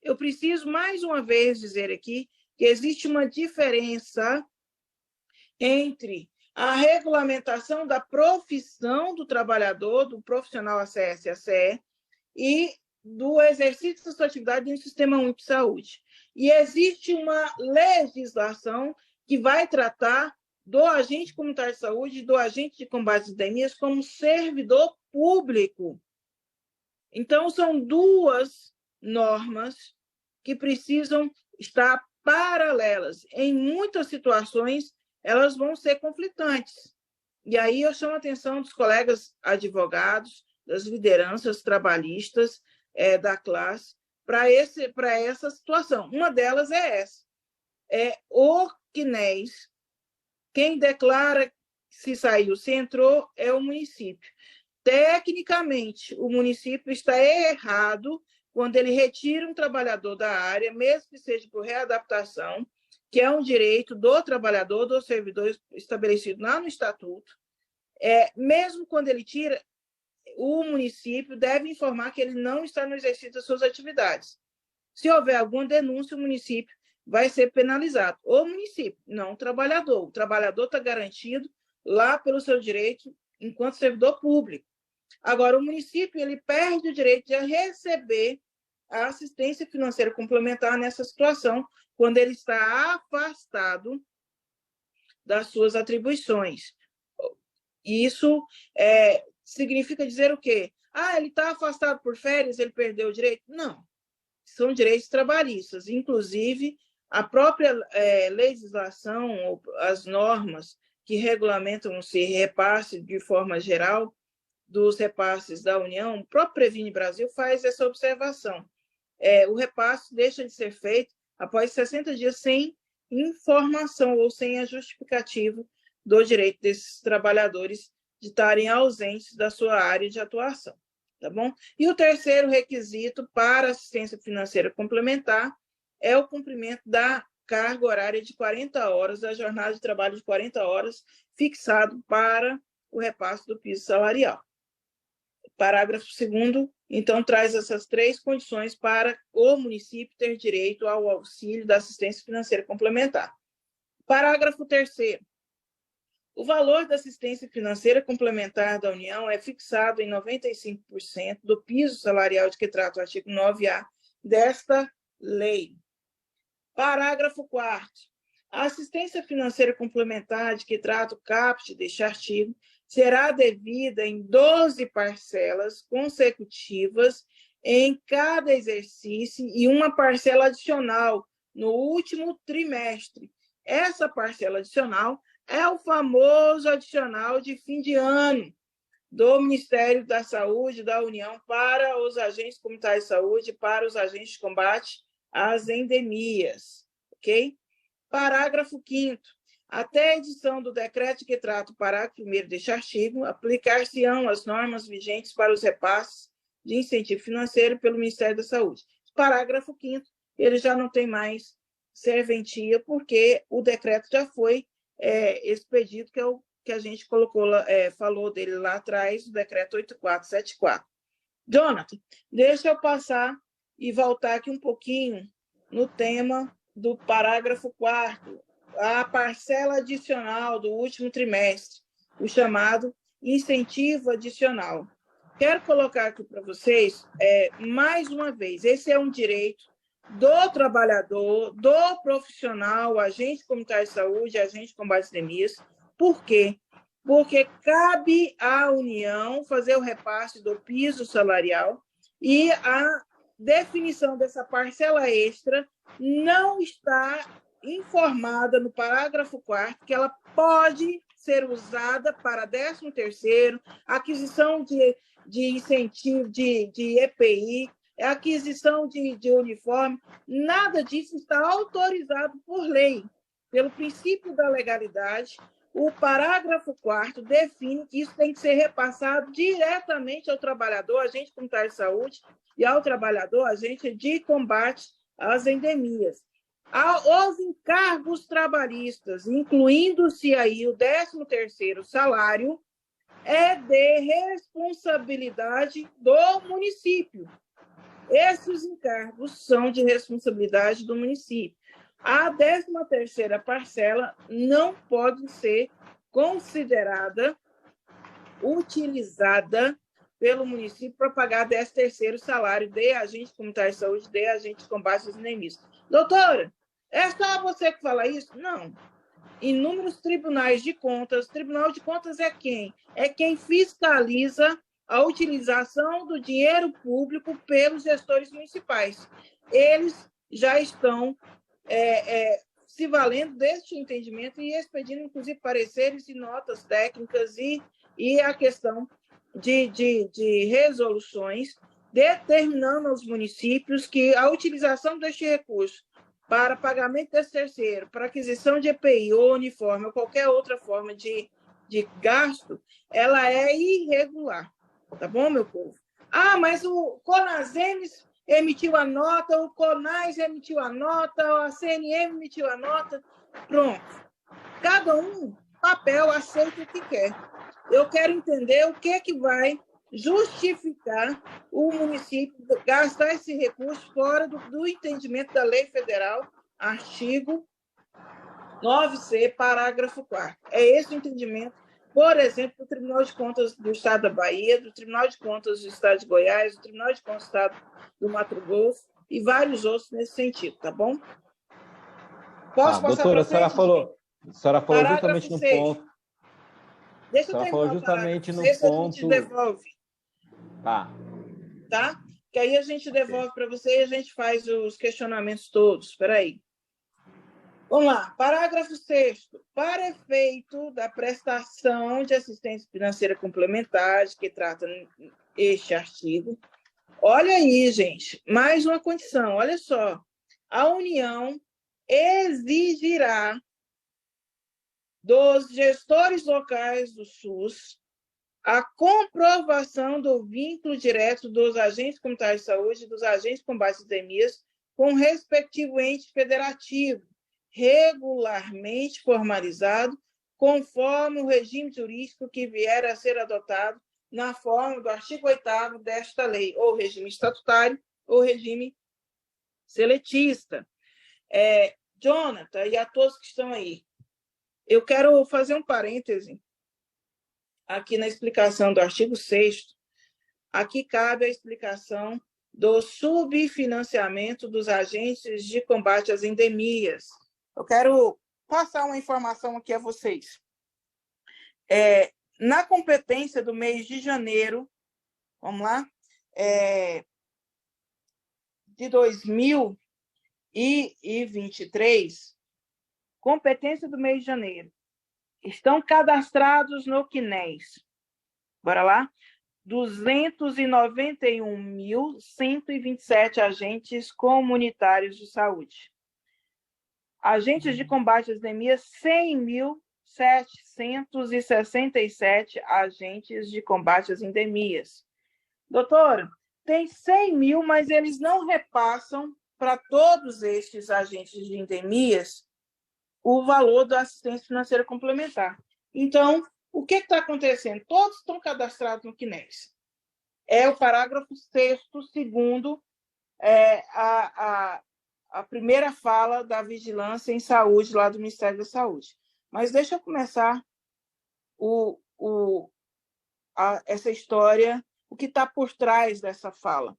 Eu preciso, mais uma vez, dizer aqui que existe uma diferença entre a regulamentação da profissão do trabalhador, do profissional ACS e ACE, e do exercício da sua atividade no Sistema Único de Saúde. E existe uma legislação que vai tratar do agente comunitário de saúde e do agente de combate às endemias como servidor público. Então, são duas normas que precisam estar paralelas. Em muitas situações, elas vão ser conflitantes. E aí eu chamo a atenção dos colegas advogados, das lideranças trabalhistas da classe, para essa situação. Uma delas é essa. O CNES, quem declara se saiu, se entrou, é o município. Tecnicamente, o município está errado quando ele retira um trabalhador da área, mesmo que seja por readaptação, que é um direito do trabalhador, do servidor estabelecido lá no Estatuto. Mesmo quando ele tira, o município deve informar que ele não está no exercício das suas atividades. Se houver alguma denúncia, o município vai ser penalizado. O município, não o trabalhador. O trabalhador está garantido lá pelo seu direito enquanto servidor público. Agora, o município ele perde o direito de receber a assistência financeira complementar nessa situação, quando ele está afastado das suas atribuições. Isso significa dizer o quê? Ele está afastado por férias, ele perdeu o direito? Não. São direitos trabalhistas. Inclusive, a própria legislação, as normas que regulamentam esse repasse de forma geral dos repasses da União, o próprio Previne Brasil faz essa observação. O repasse deixa de ser feito após 60 dias sem informação ou sem a justificativa do direito desses trabalhadores de estarem ausentes da sua área de atuação. Tá bom? E o terceiro requisito para assistência financeira complementar é o cumprimento da carga horária de 40 horas, da jornada de trabalho de 40 horas, fixado para o repasse do piso salarial. Parágrafo 2º, então, traz essas 3 condições para o município ter direito ao auxílio da assistência financeira complementar. Parágrafo 3º. O valor da assistência financeira complementar da União é fixado em 95% do piso salarial de que trata o artigo 9A desta lei. Parágrafo 4º. A assistência financeira complementar de que trata o caput deste artigo será devida em 12 parcelas consecutivas em cada exercício e uma parcela adicional no último trimestre. Essa parcela adicional é o famoso adicional de fim de ano do Ministério da Saúde, da União, para os agentes comunitários de saúde, para os agentes de combate às endemias. Ok? Parágrafo 5º. Até a edição do decreto que trata o parágrafo 1º deste artigo, aplicar-se-ão as normas vigentes para os repasses de incentivo financeiro pelo Ministério da Saúde. Parágrafo 5º, ele já não tem mais serventia, porque o decreto já foi expedido, que é o que a gente falou dele lá atrás, o decreto 8474. Jonathan, deixa eu passar e voltar aqui um pouquinho no tema do parágrafo 4º, a parcela adicional do último trimestre, o chamado incentivo adicional. Quero colocar aqui para vocês, mais uma vez, esse é um direito do trabalhador, do profissional, agente comunitário de saúde, agente de combate às endemias. Por quê? Porque cabe à União fazer o repasse do piso salarial e a definição dessa parcela extra não está informada no parágrafo 4º que ela pode ser usada para 13º, aquisição de incentivo de EPI, é aquisição de uniforme, nada disso está autorizado por lei, pelo princípio da legalidade. O parágrafo 4º define que isso tem que ser repassado diretamente ao trabalhador, agente comunitário de saúde, e ao trabalhador, agente de combate às endemias. Os encargos trabalhistas, incluindo-se aí o 13º salário, é de responsabilidade do município. Esses encargos são de responsabilidade do município. A 13ª parcela não pode ser considerada utilizada pelo município para pagar 13º salário de agente comunitário de saúde, de agente de combate às endemias. Doutora, é só você que fala isso? Não. Inúmeros tribunais de contas. Tribunal de Contas é quem? É quem fiscaliza a utilização do dinheiro público pelos gestores municipais. Eles já estão se valendo deste entendimento e expedindo, inclusive, pareceres e notas técnicas e a questão de resoluções, determinando aos municípios que a utilização deste recurso para pagamento desse terceiro, para aquisição de EPI ou uniforme ou qualquer outra forma de gasto, ela é irregular. Tá bom, meu povo? Ah, mas o Conasems emitiu a nota, o Conais emitiu a nota, a CNM emitiu a nota. Pronto. Cada um, papel, aceita o que quer. Eu quero entender o que vai justificar o município gastar esse recurso fora do entendimento da lei federal, artigo 9C, parágrafo 4º. É esse o entendimento, por exemplo, do Tribunal de Contas do Estado da Bahia, do Tribunal de Contas do Estado de Goiás, do Tribunal de Contas do Estado do Mato Grosso e vários outros nesse sentido, tá bom? Posso passar doutora, para frente? a senhora falou justamente no ponto. Deixa eu terminar justamente no ponto. ponto. A gente devolve. Tá? Que aí a gente devolve para você e a gente faz os questionamentos todos. Espera aí. Vamos lá. Parágrafo 6º. Para efeito da prestação de assistência financeira complementar, que trata este artigo, olha aí, gente, mais uma condição. Olha só. A União exigirá dos gestores locais do SUS a comprovação do vínculo direto dos agentes comunitários de saúde e dos agentes de combate às endemias com o respectivo ente federativo, regularmente formalizado, conforme o regime jurídico que vier a ser adotado na forma do artigo 8º desta lei, ou regime estatutário ou regime seletista. Jonathan, e a todos que estão aí, eu quero fazer um parêntese aqui na explicação do artigo 6º. Aqui cabe a explicação do subfinanciamento dos agentes de combate às endemias. Eu quero passar uma informação aqui a vocês. Na competência do mês de janeiro, vamos lá, de 2023, competência do mês de janeiro, estão cadastrados no CNES. Bora lá? 291.127 agentes comunitários de saúde. Agentes de combate às endemias, 100.767 agentes de combate às endemias. Doutora, tem 100 mil, mas eles não repassam para todos estes agentes de endemias o valor da assistência financeira complementar. Então, o que está acontecendo? Todos estão cadastrados no CNES. É o parágrafo 6º, segundo a primeira fala da vigilância em saúde lá do Ministério da Saúde. Mas deixa eu começar essa história, o que está por trás dessa fala.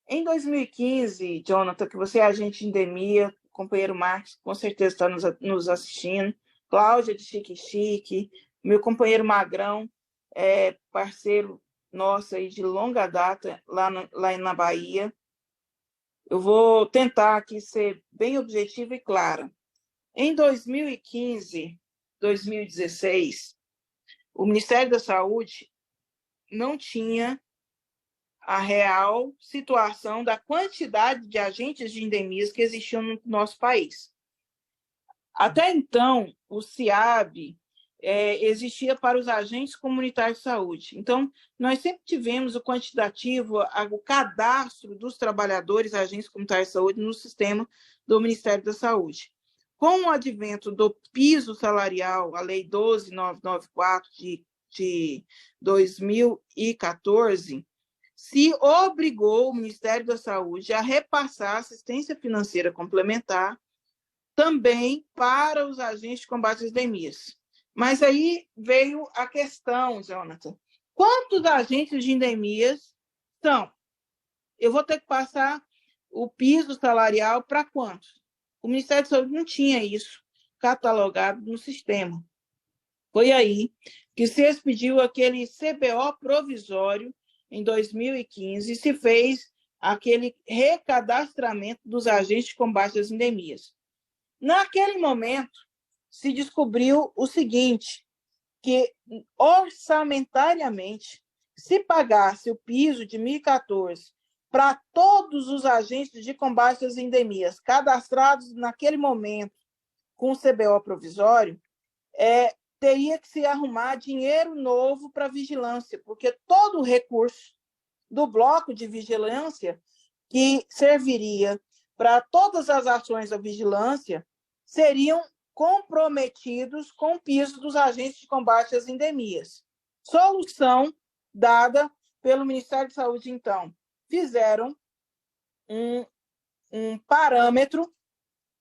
Em 2015, Jonathan, que você é agente de endemia, companheiro Marcos, com certeza está nos assistindo, Cláudia de Chique Chique, meu companheiro Magrão, parceiro nosso aí de longa data lá na Bahia. Eu vou tentar aqui ser bem objetiva e clara. Em 2015, 2016, o Ministério da Saúde não tinha a real situação da quantidade de agentes de endemias que existiam no nosso país. Até então, o CIAB existia para os agentes comunitários de saúde. Então, nós sempre tivemos o quantitativo, o cadastro dos trabalhadores agentes comunitários de saúde no sistema do Ministério da Saúde. Com o advento do piso salarial, a Lei 12.994 de 2014, se obrigou o Ministério da Saúde a repassar assistência financeira complementar também para os agentes de combate às endemias. Mas aí veio a questão, Jonathan. Quantos agentes de endemias são? Eu vou ter que passar o piso salarial para quantos? O Ministério da Saúde não tinha isso catalogado no sistema. Foi aí que se expediu aquele CBO provisório em 2015 e se fez aquele recadastramento dos agentes de combate às endemias. Naquele momento, se descobriu o seguinte, que orçamentariamente, se pagasse o piso de 2014 para todos os agentes de combate às endemias cadastrados naquele momento com o CBO provisório, teria que se arrumar dinheiro novo para vigilância, porque todo o recurso do bloco de vigilância que serviria para todas as ações da vigilância seriam comprometidos com o piso dos agentes de combate às endemias. Solução dada pelo Ministério da Saúde, então. Fizeram um parâmetro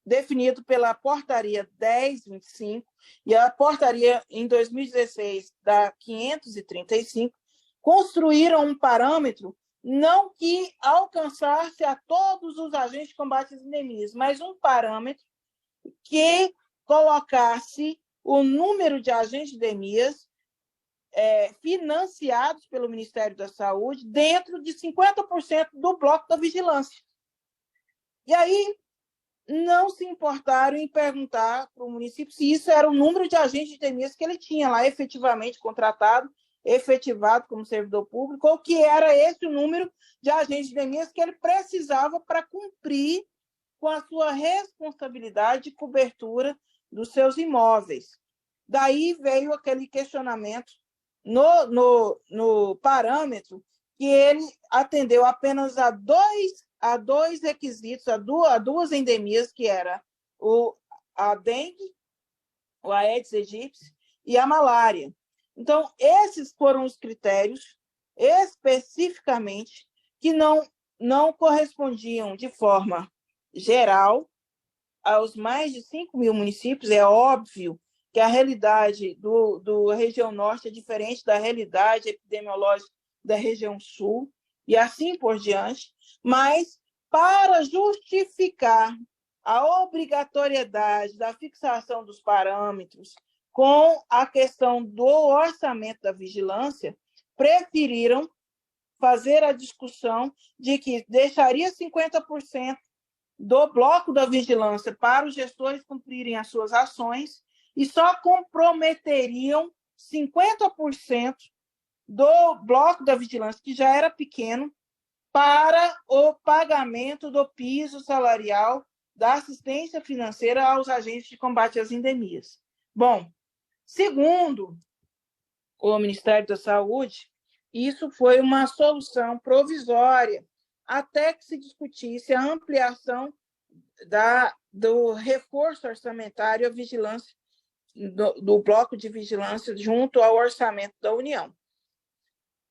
definido pela portaria 1025 e a portaria, em 2016, da 535, construíram um parâmetro não que alcançasse a todos os agentes de combate às endemias, mas um parâmetro que colocasse o número de agentes de endemias financiados pelo Ministério da Saúde dentro de 50% do bloco da vigilância. E aí não se importaram em perguntar para o município se isso era o número de agentes de endemias que ele tinha lá efetivamente contratado, efetivado como servidor público, ou que era esse o número de agentes de endemias que ele precisava para cumprir com a sua responsabilidade de cobertura dos seus imóveis. Daí veio aquele questionamento no parâmetro que ele atendeu apenas a dois requisitos, a duas endemias, que era a dengue, a Aedes aegypti e a malária. Então, esses foram os critérios, especificamente, que não correspondiam de forma geral aos mais de 5 mil municípios. É óbvio que a realidade do região norte é diferente da realidade epidemiológica da região sul, e assim por diante, mas para justificar a obrigatoriedade da fixação dos parâmetros com a questão do orçamento da vigilância, preferiram fazer a discussão de que deixaria 50% do bloco da vigilância para os gestores cumprirem as suas ações e só comprometeriam 50% do bloco da vigilância, que já era pequeno, para o pagamento do piso salarial da assistência financeira aos agentes de combate às endemias. Bom, segundo o Ministério da Saúde, isso foi uma solução provisória, até que se discutisse a ampliação do reforço orçamentário à vigilância, do bloco de vigilância junto ao orçamento da União.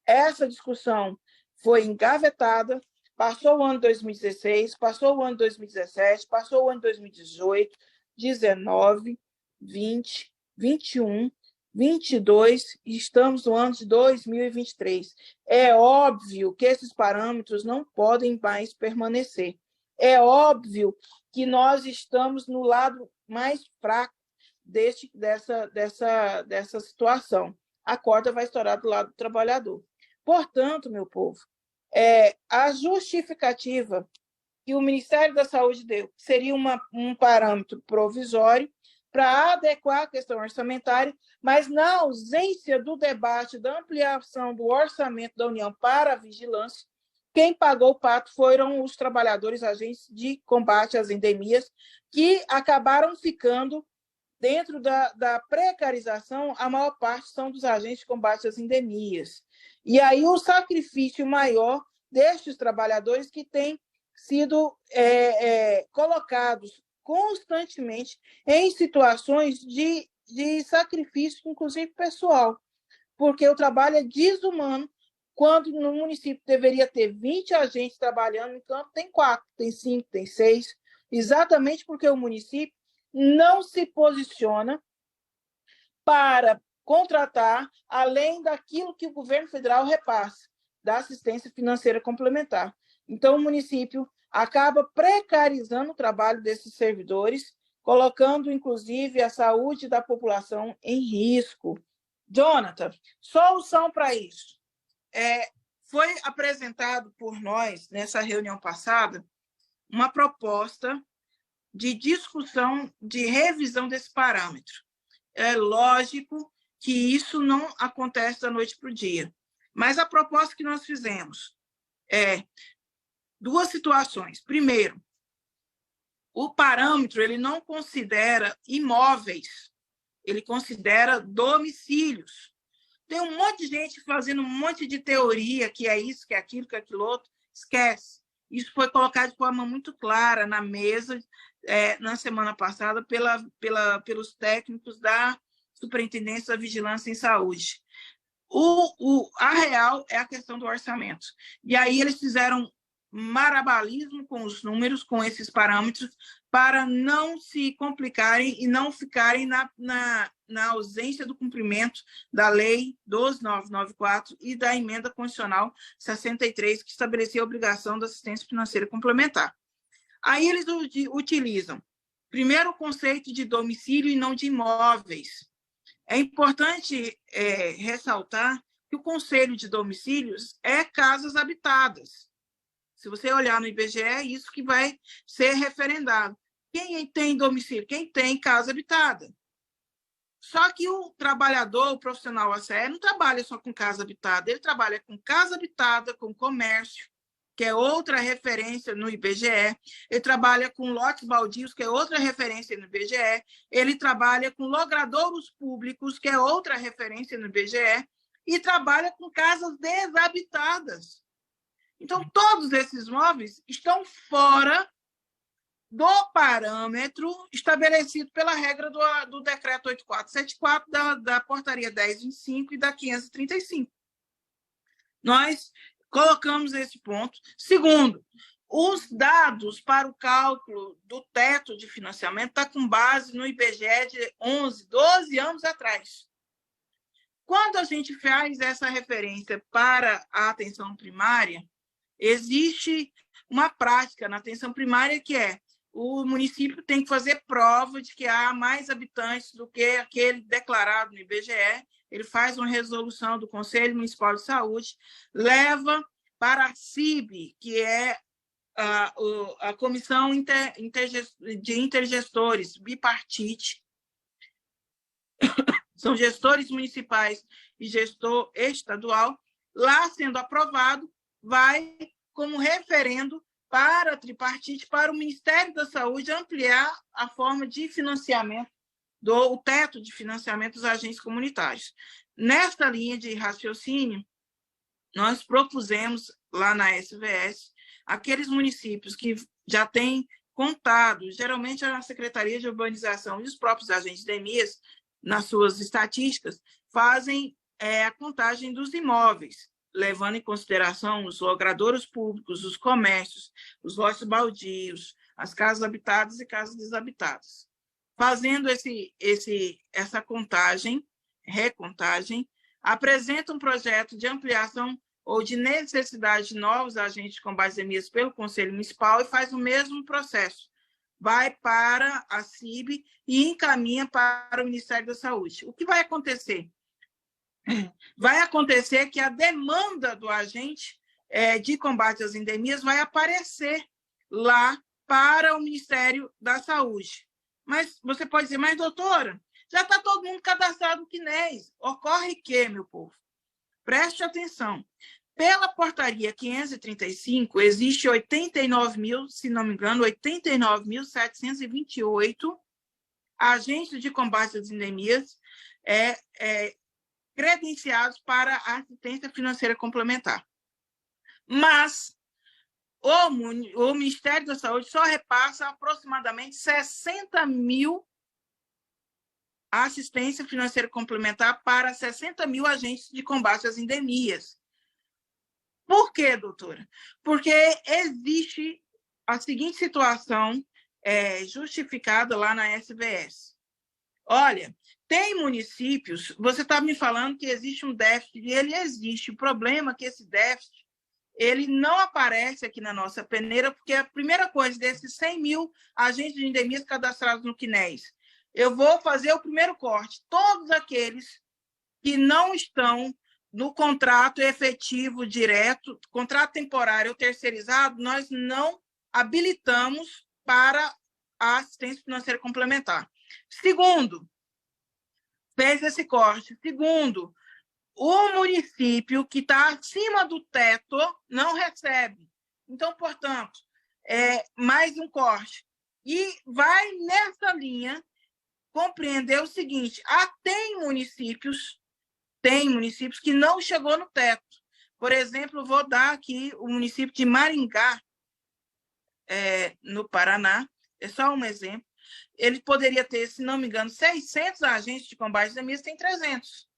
Essa discussão foi engavetada, passou o ano 2016, passou o ano 2017, passou o ano 2018, 19, 20, 21, 22 e estamos no ano de 2023. É óbvio que esses parâmetros não podem mais permanecer. É óbvio que nós estamos no lado mais fraco dessa situação. A corda vai estourar do lado do trabalhador. Portanto, meu povo, a justificativa que o Ministério da Saúde deu seria um parâmetro provisório para adequar a questão orçamentária, mas na ausência do debate da ampliação do orçamento da União para a vigilância, quem pagou o pato foram os trabalhadores agentes de combate às endemias, que acabaram ficando dentro da precarização. A maior parte são dos agentes de combate às endemias. E aí o sacrifício maior destes trabalhadores que têm sido colocados constantemente em situações de sacrifício, inclusive pessoal, porque o trabalho é desumano, quando no município deveria ter 20 agentes trabalhando, no campo tem 4, tem 5, tem 6, exatamente porque o município não se posiciona para contratar além daquilo que o governo federal repassa, da assistência financeira complementar. Então, o município acaba precarizando o trabalho desses servidores, colocando, inclusive, a saúde da população em risco. Jonathan, solução para isso. Foi apresentado por nós, nessa reunião passada, uma proposta de discussão, de revisão desse parâmetro. É lógico que isso não acontece da noite para o dia, mas a proposta que nós fizemos é duas situações. Primeiro, o parâmetro ele não considera imóveis, ele considera domicílios. Tem um monte de gente fazendo um monte de teoria, que é isso, que é aquilo, que é aquilo outro. Esquece. Isso foi colocado de forma muito clara na mesa na semana passada pelos técnicos da Superintendência da Vigilância em Saúde. A real é a questão do orçamento. E aí eles fizeram marabalismo com os números, com esses parâmetros, para não se complicarem e não ficarem na ausência do cumprimento da Lei 12.994 e da Emenda Constitucional 63, que estabelecia a obrigação da assistência financeira complementar. Aí eles utilizam, primeiro, o conceito de domicílio e não de imóveis. É importante ressaltar que o conceito de domicílios é casas habitadas. Se você olhar no IBGE, é isso que vai ser referendado. Quem tem domicílio? Quem tem casa habitada. Só que o trabalhador, o profissional ACE, não trabalha só com casa habitada, ele trabalha com casa habitada, com comércio, que é outra referência no IBGE, ele trabalha com lotes baldios, que é outra referência no IBGE, ele trabalha com logradouros públicos, que é outra referência no IBGE, e trabalha com casas desabitadas. Então, todos esses imóveis estão fora do parâmetro estabelecido pela regra do decreto 8474, da portaria 1025 e da 535. Nós colocamos esse ponto. Segundo, os dados para o cálculo do teto de financiamento estão com base no IBGE de 12 anos atrás. Quando a gente faz essa referência para a atenção primária, existe uma prática na atenção primária que o município tem que fazer prova de que há mais habitantes do que aquele declarado no IBGE, ele faz uma resolução do Conselho Municipal de Saúde, leva para a CIB, que é a Comissão de Intergestores, bipartite, são gestores municipais e gestor estadual, lá sendo aprovado, vai como referendo para a tripartite, para o Ministério da Saúde ampliar a forma de financiamento, o teto de financiamento dos agentes comunitários. Nesta linha de raciocínio, nós propusemos lá na SVS aqueles municípios que já têm contado, geralmente a Secretaria de Urbanização e os próprios agentes de EMIAS, nas suas estatísticas, fazem a contagem dos imóveis, levando em consideração os logradouros públicos, os comércios, os lotes baldios, as casas habitadas e casas desabitadas. Fazendo essa contagem, recontagem, apresenta um projeto de ampliação ou de necessidade de novos agentes de combate às endemias pelo Conselho Municipal e faz o mesmo processo. Vai para a CIB e encaminha para o Ministério da Saúde. O que vai acontecer? Vai acontecer que a demanda do agente de combate às endemias vai aparecer lá para o Ministério da Saúde. Mas você pode dizer, mas doutora, já está todo mundo cadastrado no CNES. Ocorre que, meu povo, preste atenção, pela portaria 535, existe 89.000, se não me engano, 89.728 agentes de combate às endemias credenciados para a assistência financeira complementar. Mas o Ministério da Saúde só repassa aproximadamente 60 mil assistência financeira complementar para 60 mil agentes de combate às endemias. Por quê, doutora? Porque existe a seguinte situação justificada lá na SVS. Olha, tem municípios, você está me falando que existe um déficit, e ele existe. O problema é que esse déficit ele não aparece aqui na nossa peneira, porque a primeira coisa desses 100 mil agentes de endemias cadastrados no CNES, eu vou fazer o primeiro corte. Todos aqueles que não estão no contrato efetivo direto, contrato temporário ou terceirizado, nós não habilitamos para a assistência financeira complementar. Segundo, fez esse corte. Segundo, o município que está acima do teto não recebe. Então, portanto, mais um corte. E vai nessa linha compreender o seguinte: tem municípios que não chegou no teto. Por exemplo, vou dar aqui o município de Maringá, no Paraná, é só um exemplo. Ele poderia ter, se não me engano, 600 agentes de combate às endemias, tem 300.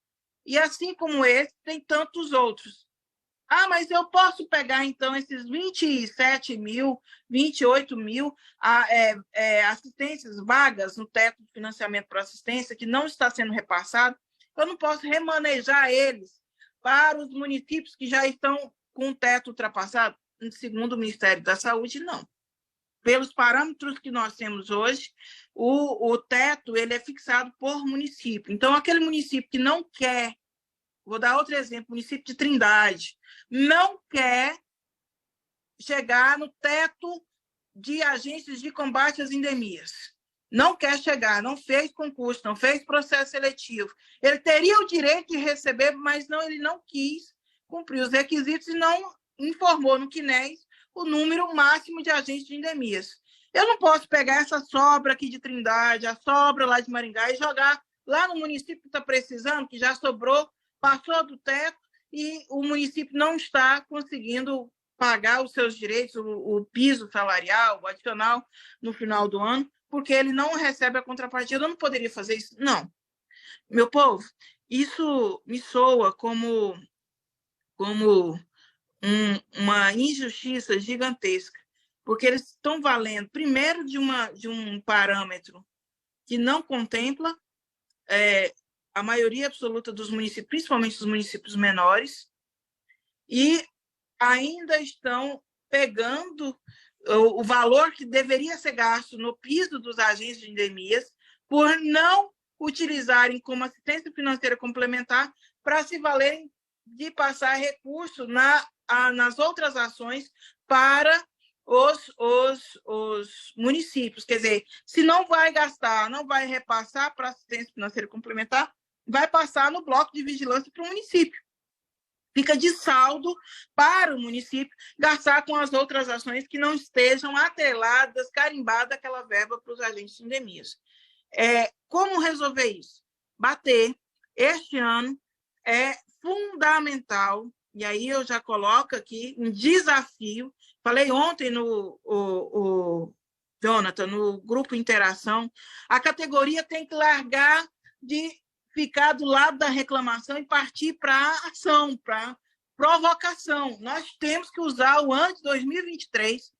E assim como esse, tem tantos outros. Mas eu posso pegar, então, esses 27 mil, 28 mil assistências vagas no teto de financiamento para assistência, que não está sendo repassado, eu não posso remanejar eles para os municípios que já estão com o teto ultrapassado? Segundo o Ministério da Saúde, não. Pelos parâmetros que nós temos hoje, o teto ele é fixado por município. Então, aquele município que não quer, vou dar outro exemplo, o município de Trindade, não quer chegar no teto de agentes de combate às endemias. Não quer chegar, não fez concurso, não fez processo seletivo. Ele teria o direito de receber, mas ele não quis cumprir os requisitos e não informou no CNES o número máximo de agentes de endemias. Eu não posso pegar essa sobra aqui de Trindade, a sobra lá de Maringá e jogar lá no município que está precisando, que já sobrou, passou do teto e o município não está conseguindo pagar os seus direitos, o piso salarial, o adicional no final do ano, porque ele não recebe a contrapartida. Eu não poderia fazer isso? Não. Meu povo, isso me soa como uma injustiça gigantesca, porque eles estão valendo, primeiro, de um parâmetro que não contempla a maioria absoluta dos municípios, principalmente os municípios menores, e ainda estão pegando o valor que deveria ser gasto no piso dos agentes de endemias por não utilizarem como assistência financeira complementar para se valerem de passar recurso nas outras ações para os municípios. Quer dizer, se não vai gastar, não vai repassar para assistência financeira complementar, vai passar no bloco de vigilância para o município. Fica de saldo para o município gastar com as outras ações que não estejam atreladas, carimbadas aquela verba para os agentes de endemias. Como resolver isso? Bater. Este ano é fundamental, e aí eu já coloco aqui um desafio. Falei ontem Jonathan, no grupo Interação, a categoria tem que largar de ficar do lado da reclamação e partir para a ação, para provocação. Nós temos que usar o ano de 2023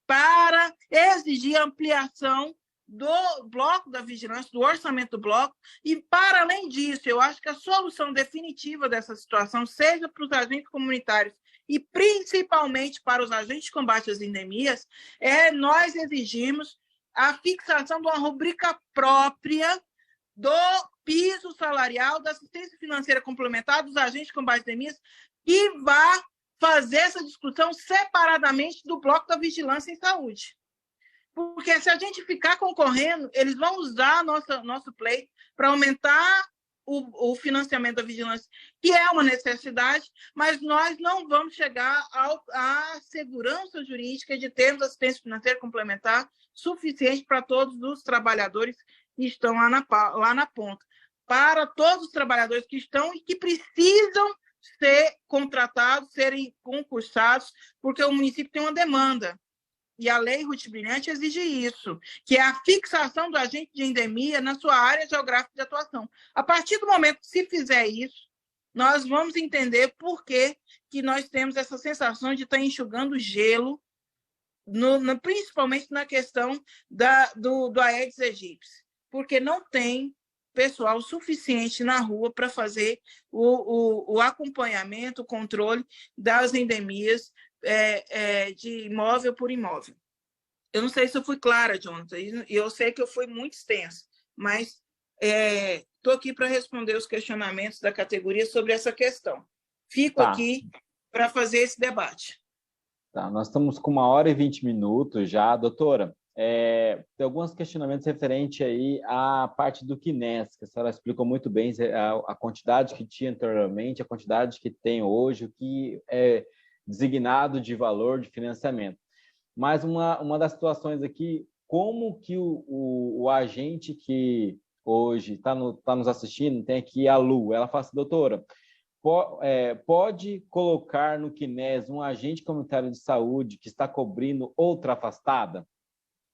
para exigir ampliação do bloco da vigilância, do orçamento do bloco, e, para além disso, eu acho que a solução definitiva dessa situação, seja para os agentes comunitários e principalmente para os agentes de combate às endemias, nós exigimos a fixação de uma rubrica própria do piso salarial da assistência financeira complementar dos agentes de combate às endemias, que vá fazer essa discussão separadamente do bloco da vigilância em saúde. Porque se a gente ficar concorrendo, eles vão usar nosso pleito para aumentar o financiamento da vigilância, que é uma necessidade, mas nós não vamos chegar à segurança jurídica de termos assistência financeira complementar suficiente para todos os trabalhadores que estão lá na ponta, para todos os trabalhadores que estão e que precisam ser contratados, serem concursados, porque o município tem uma demanda. E a Lei Ruth Brilhante exige isso, que é a fixação do agente de endemia na sua área geográfica de atuação. A partir do momento que se fizer isso, nós vamos entender por que nós temos essa sensação de estar enxugando gelo, principalmente na questão do Aedes aegypti, porque não tem pessoal suficiente na rua para fazer o acompanhamento, o controle das endemias de imóvel por imóvel. Eu não sei se eu fui clara, Jonathan, e eu sei que eu fui muito extensa, mas estou aqui para responder os questionamentos da categoria sobre essa questão. Fico aqui para fazer esse debate. Tá, nós estamos com 1h20 já, doutora. Tem alguns questionamentos referentes aí à parte do CNES, que a senhora explicou muito bem a quantidade que tinha anteriormente, a quantidade que tem hoje, o que é designado de valor de financiamento. Mas uma das situações aqui, como que o agente que hoje está nos assistindo, tem aqui a Lu, ela fala assim, doutora, pode colocar no CNES um agente comunitário de saúde que está cobrindo outra afastada?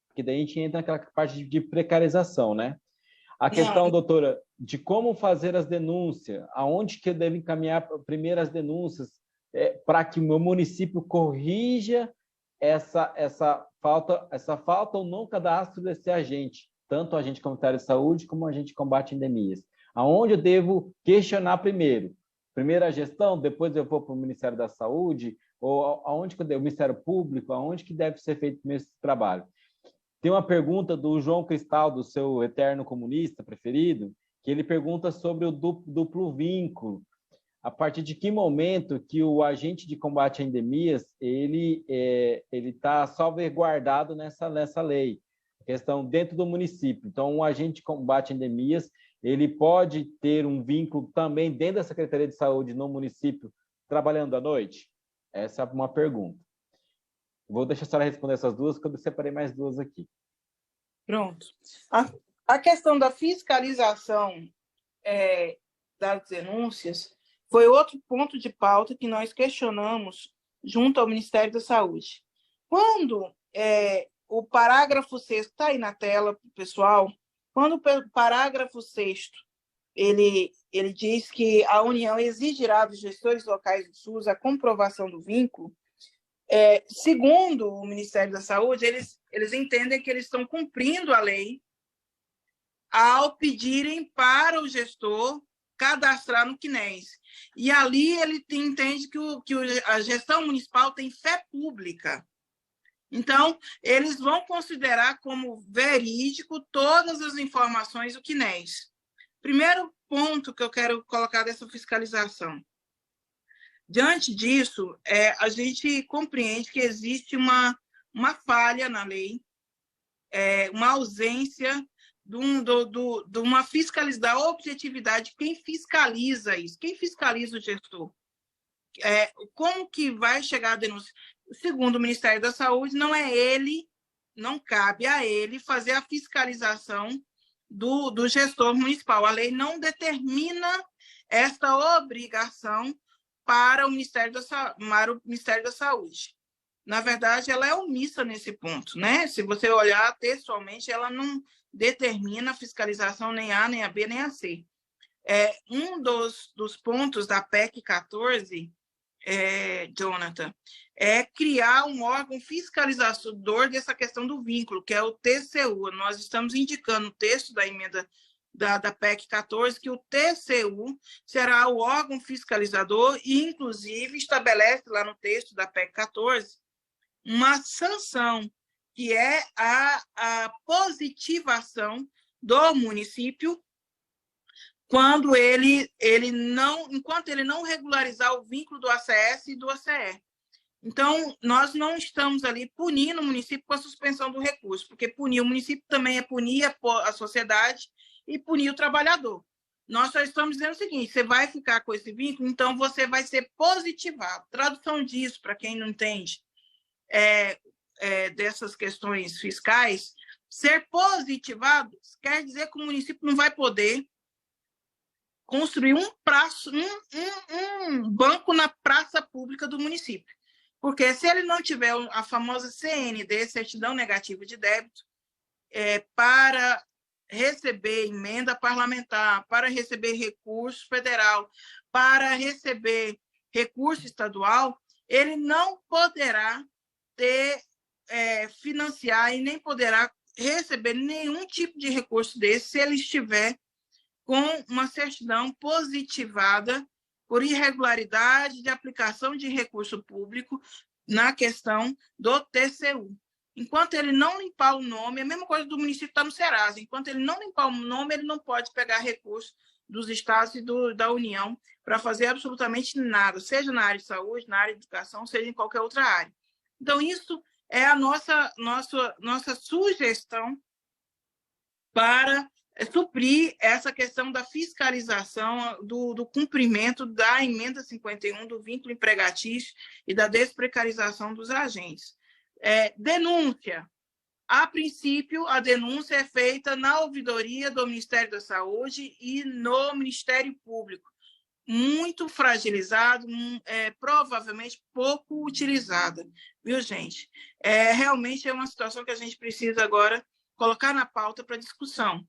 Porque daí a gente entra naquela parte de precarização, né? A questão, doutora, de como fazer as denúncias, aonde que eu devo encaminhar primeiro as denúncias, para que o meu município corrija essa falta ou não cadastro desse agente, tanto o agente comunitário de saúde como o agente de combate a endemias. Aonde eu devo questionar primeiro? Primeiro a gestão, depois eu vou para o Ministério da Saúde, ou aonde que eu devo? O Ministério Público, aonde que deve ser feito esse trabalho? Tem uma pergunta do João Cristal, do seu eterno comunista preferido, que ele pergunta sobre o duplo vínculo. A partir de que momento que o agente de combate a endemias ele está salvaguardado nessa lei? Questão dentro do município. Então, um agente de combate a endemias, ele pode ter um vínculo também dentro da Secretaria de Saúde no município, trabalhando à noite? Essa é uma pergunta. Vou deixar a senhora responder essas duas, porque eu separei mais duas aqui. Pronto. A questão da fiscalização das denúncias foi outro ponto de pauta que nós questionamos junto ao Ministério da Saúde. Quando o parágrafo 6º está aí na tela, pessoal, quando o parágrafo 6º ele diz que a União exigirá dos gestores locais do SUS a comprovação do vínculo, segundo o Ministério da Saúde, eles entendem que eles estão cumprindo a lei ao pedirem para o gestor cadastrar no CNES. E ali ele entende que a gestão municipal tem fé pública. Então, eles vão considerar como verídico todas as informações do CNES. Primeiro ponto que eu quero colocar dessa fiscalização. Diante disso, a gente compreende que existe uma falha na lei, uma ausência de uma fiscalização, da objetividade de quem fiscaliza isso, quem fiscaliza o gestor. Como que vai chegar a denúncia? Segundo o Ministério da Saúde, não cabe a ele fazer a fiscalização do gestor municipal. A lei não determina esta obrigação para o Ministério da Saúde. Na verdade, ela é omissa nesse ponto, né? Se você olhar textualmente, ela não determina a fiscalização nem A, nem a B, nem a C. Um dos pontos da PEC 14, Jonathan, é criar um órgão fiscalizador dessa questão do vínculo, que é o TCU. Nós estamos indicando no texto da emenda da PEC 14 que o TCU será o órgão fiscalizador e, inclusive, estabelece lá no texto da PEC 14 uma sanção, que é a positivação do município quando enquanto ele não regularizar o vínculo do ACS e do ACE. Então, nós não estamos ali punindo o município com a suspensão do recurso, porque punir o município também é punir a sociedade e punir o trabalhador. nós só estamos dizendo o seguinte: você vai ficar com esse vínculo, então você vai ser positivado. Tradução disso, para quem não entende dessas questões fiscais, ser positivado quer dizer que o município não vai poder construir um banco na praça pública do município. Porque se ele não tiver a famosa CND, certidão negativa de débito, para receber emenda parlamentar, para receber recurso federal, para receber recurso estadual, ele não poderá financiar e nem poderá receber nenhum tipo de recurso desse se ele estiver com uma certidão positivada por irregularidade de aplicação de recurso público na questão do TCU. Enquanto ele não limpar o nome, é a mesma coisa do município estar no Serasa, enquanto ele não limpar o nome, ele não pode pegar recurso dos estados e da União para fazer absolutamente nada, seja na área de saúde, na área de educação, seja em qualquer outra área. Então, isso é a nossa sugestão para suprir essa questão da fiscalização, do cumprimento da emenda 51, do vínculo empregatício e da desprecarização dos agentes. Denúncia. A princípio, a denúncia é feita na ouvidoria do Ministério da Saúde e no Ministério Público. Muito fragilizado, provavelmente pouco utilizada, viu, gente? Realmente é uma situação que a gente precisa agora colocar na pauta para discussão.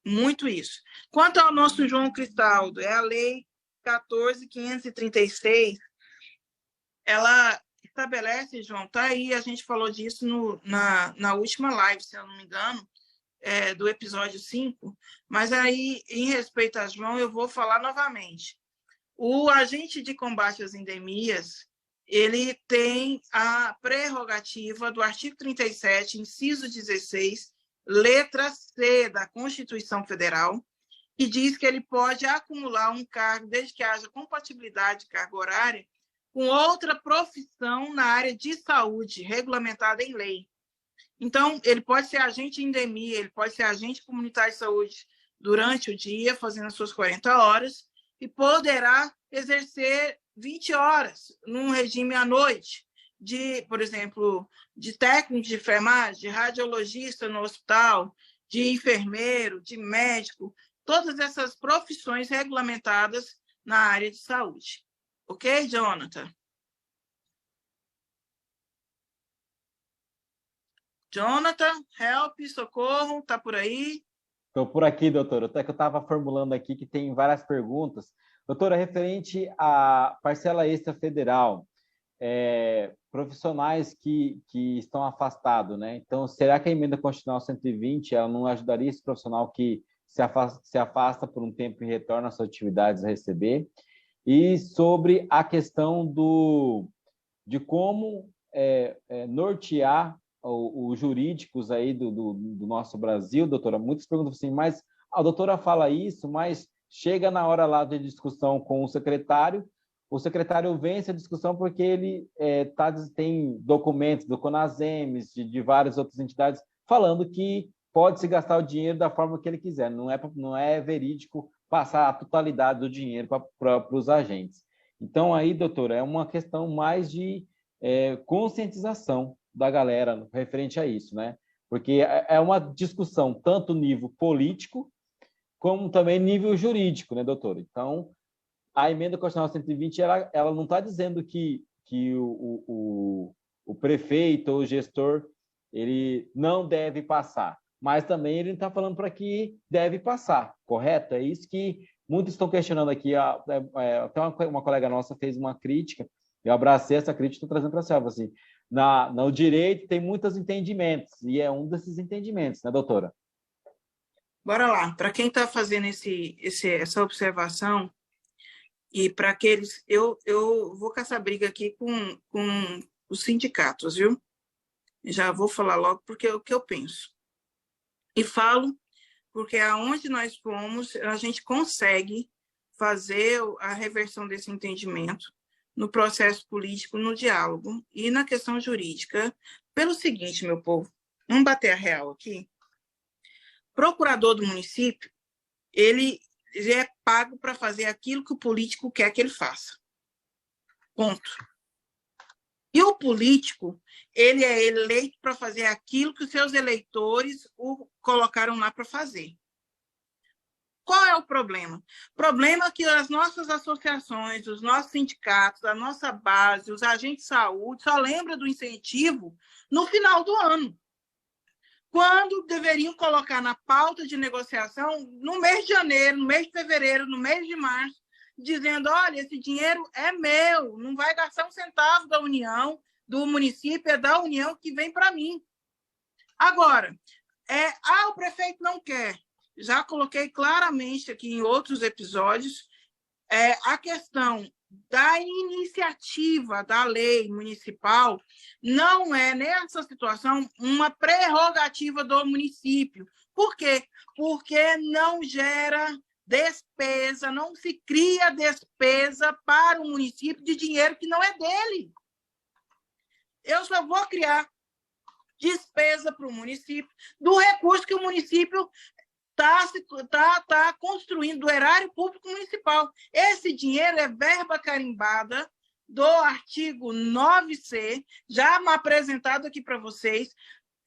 Muito isso. Quanto ao nosso João Cristaldo, é a Lei 14.536, ela estabelece, João, tá aí, a gente falou disso na última live, se eu não me engano, do episódio 5, mas aí, em respeito a João, eu vou falar novamente. O agente de combate às endemias, ele tem a prerrogativa do artigo 37, inciso 16, letra C da Constituição Federal, que diz que ele pode acumular um cargo desde que haja compatibilidade de carga horária com outra profissão na área de saúde, regulamentada em lei. Então, ele pode ser agente de endemia, ele pode ser agente comunitário de saúde durante o dia, fazendo as suas 40 horas, e poderá exercer 20 horas num regime à noite, por exemplo, de técnico de enfermagem, de radiologista no hospital, de enfermeiro, de médico, todas essas profissões regulamentadas na área de saúde. Ok, Jonathan? Jonathan, help, socorro, está por aí? Estou por aqui, doutora. Até que eu estava formulando aqui que tem várias perguntas. Doutora, referente à parcela extra federal, profissionais que estão afastados, né? Então, será que a emenda constitucional 120 ela não ajudaria esse profissional que se afasta por um tempo e retorna às suas atividades a receber? E sobre a questão de como nortear os jurídicos aí do nosso Brasil, doutora. Muitos perguntam assim, mas a doutora fala isso, mas chega na hora lá de discussão com o secretário vence a discussão porque ele tem documentos do CONASEMES, de várias outras entidades, falando que pode-se gastar o dinheiro da forma que ele quiser, não é verídico passar a totalidade do dinheiro para os agentes. Então, aí, doutora, é uma questão mais de conscientização da galera referente a isso, né? Porque é uma discussão tanto nível político como também nível jurídico, né, doutora? Então, a emenda constitucional 120, ela não está dizendo que o prefeito ou o gestor ele não deve passar, mas também ele não está falando para que deve passar, correto? É isso que muitos estão questionando aqui. Até uma colega nossa fez uma crítica, eu abracei essa crítica e estou trazendo para a senhora, assim, no direito tem muitos entendimentos, e é um desses entendimentos, né, doutora? Bora lá. Para quem está fazendo essa observação, e para aqueles... Eu vou caçar briga aqui com os sindicatos, viu? Já vou falar logo porque é o que eu penso. E falo porque aonde nós fomos, a gente consegue fazer a reversão desse entendimento no processo político, no diálogo e na questão jurídica. Pelo seguinte, meu povo, vamos bater a real aqui. Procurador do município, ele é pago para fazer aquilo que o político quer que ele faça. Ponto. E o político, ele é eleito para fazer aquilo que os seus eleitores o colocaram lá para fazer. Qual é o problema? O problema é que as nossas associações, os nossos sindicatos, a nossa base, os agentes de saúde, só lembram do incentivo no final do ano, quando deveriam colocar na pauta de negociação no mês de janeiro, no mês de fevereiro, no mês de março, dizendo, olha, esse dinheiro é meu, não vai gastar um centavo da União, do município, é da União que vem para mim. Agora, o prefeito não quer. Já coloquei claramente aqui em outros episódios a questão da iniciativa da lei municipal não é, nessa situação, uma prerrogativa do município. Por quê? Porque não gera despesa, não se cria despesa para o município de dinheiro que não é dele. Eu só vou criar despesa para o município do recurso que o município está construindo, do erário público municipal. Esse dinheiro é verba carimbada do artigo 9C, já apresentado aqui para vocês,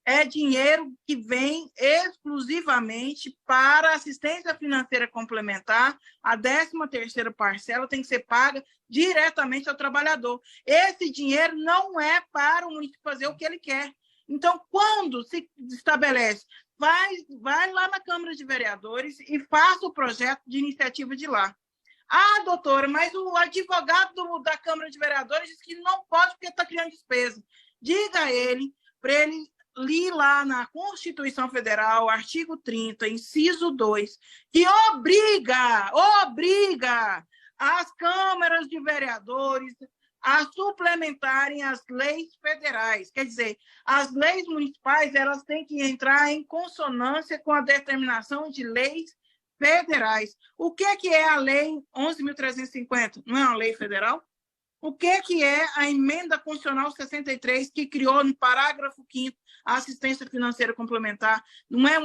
é dinheiro que vem exclusivamente para assistência financeira complementar. A 13ª parcela tem que ser paga diretamente ao trabalhador. Esse dinheiro não é para o município fazer o que ele quer. Então, quando se estabelece, vai lá na Câmara de Vereadores e faça o projeto de iniciativa de lá. Ah, doutora, mas o advogado da Câmara de Vereadores diz que não pode porque está criando despesa. Diga a ele, para ele ler lá na Constituição Federal, artigo 30, inciso 2, que obriga as câmaras de vereadores a suplementarem as leis federais. Quer dizer, as leis municipais elas têm que entrar em consonância com a determinação de leis federais. O que é a Lei 11.350? Não é uma lei federal? O que é a Emenda Constitucional 63, que criou no parágrafo 5º a assistência financeira complementar? Não é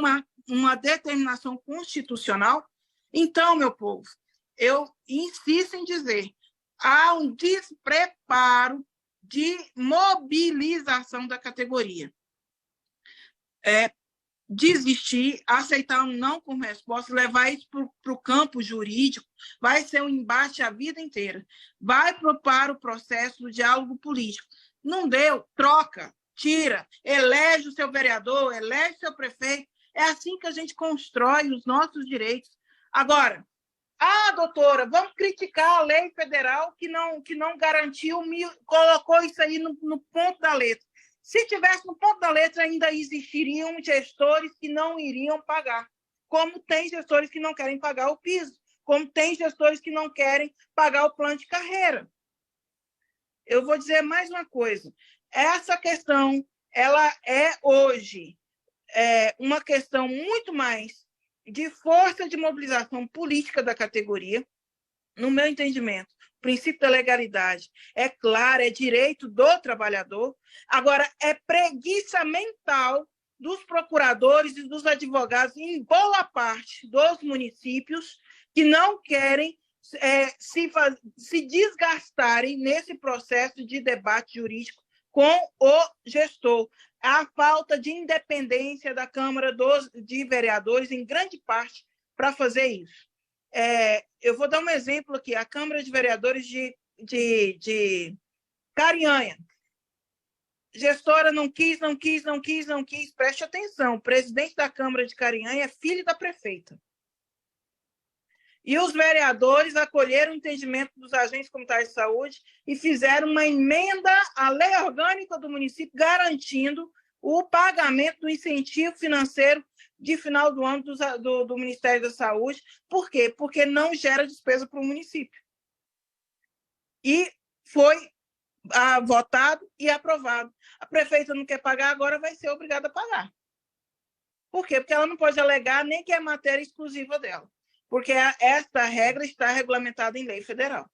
uma determinação constitucional? Então, meu povo, eu insisto em dizer, há um despreparo de mobilização da categoria. Desistir, aceitar um não como resposta, levar isso para o campo jurídico, vai ser um embate a vida inteira. Vai para o processo do diálogo político. Não deu, troca, tira, elege o seu vereador, elege o seu prefeito. É assim que a gente constrói os nossos direitos. Agora, doutora, vamos criticar a lei federal que não garantiu, colocou isso aí no ponto da letra. Se tivesse no ponto da letra, ainda existiriam gestores que não iriam pagar, como tem gestores que não querem pagar o piso, como tem gestores que não querem pagar o plano de carreira. Eu vou dizer mais uma coisa. Essa questão, ela é hoje uma questão muito mais de força de mobilização política da categoria, no meu entendimento. O princípio da legalidade é claro, é direito do trabalhador. Agora, é preguiça mental dos procuradores e dos advogados, em boa parte dos municípios, que não querem se desgastarem nesse processo de debate jurídico com o gestor. A falta de independência da Câmara de Vereadores, em grande parte, para fazer isso. Eu vou dar um exemplo aqui. A Câmara de Vereadores de Carinhanha. Gestora não quis. Preste atenção. O presidente da Câmara de Carinhanha é filho da prefeita. E os vereadores acolheram o entendimento dos agentes comunitários de saúde e fizeram uma emenda à lei orgânica do município, garantindo o pagamento do incentivo financeiro de final do ano do Ministério da Saúde. Por quê? Porque não gera despesa para o município. E foi votado e aprovado. A prefeita não quer pagar, agora vai ser obrigada a pagar. Por quê? Porque ela não pode alegar nem que é matéria exclusiva dela. Porque esta regra está regulamentada em lei federal.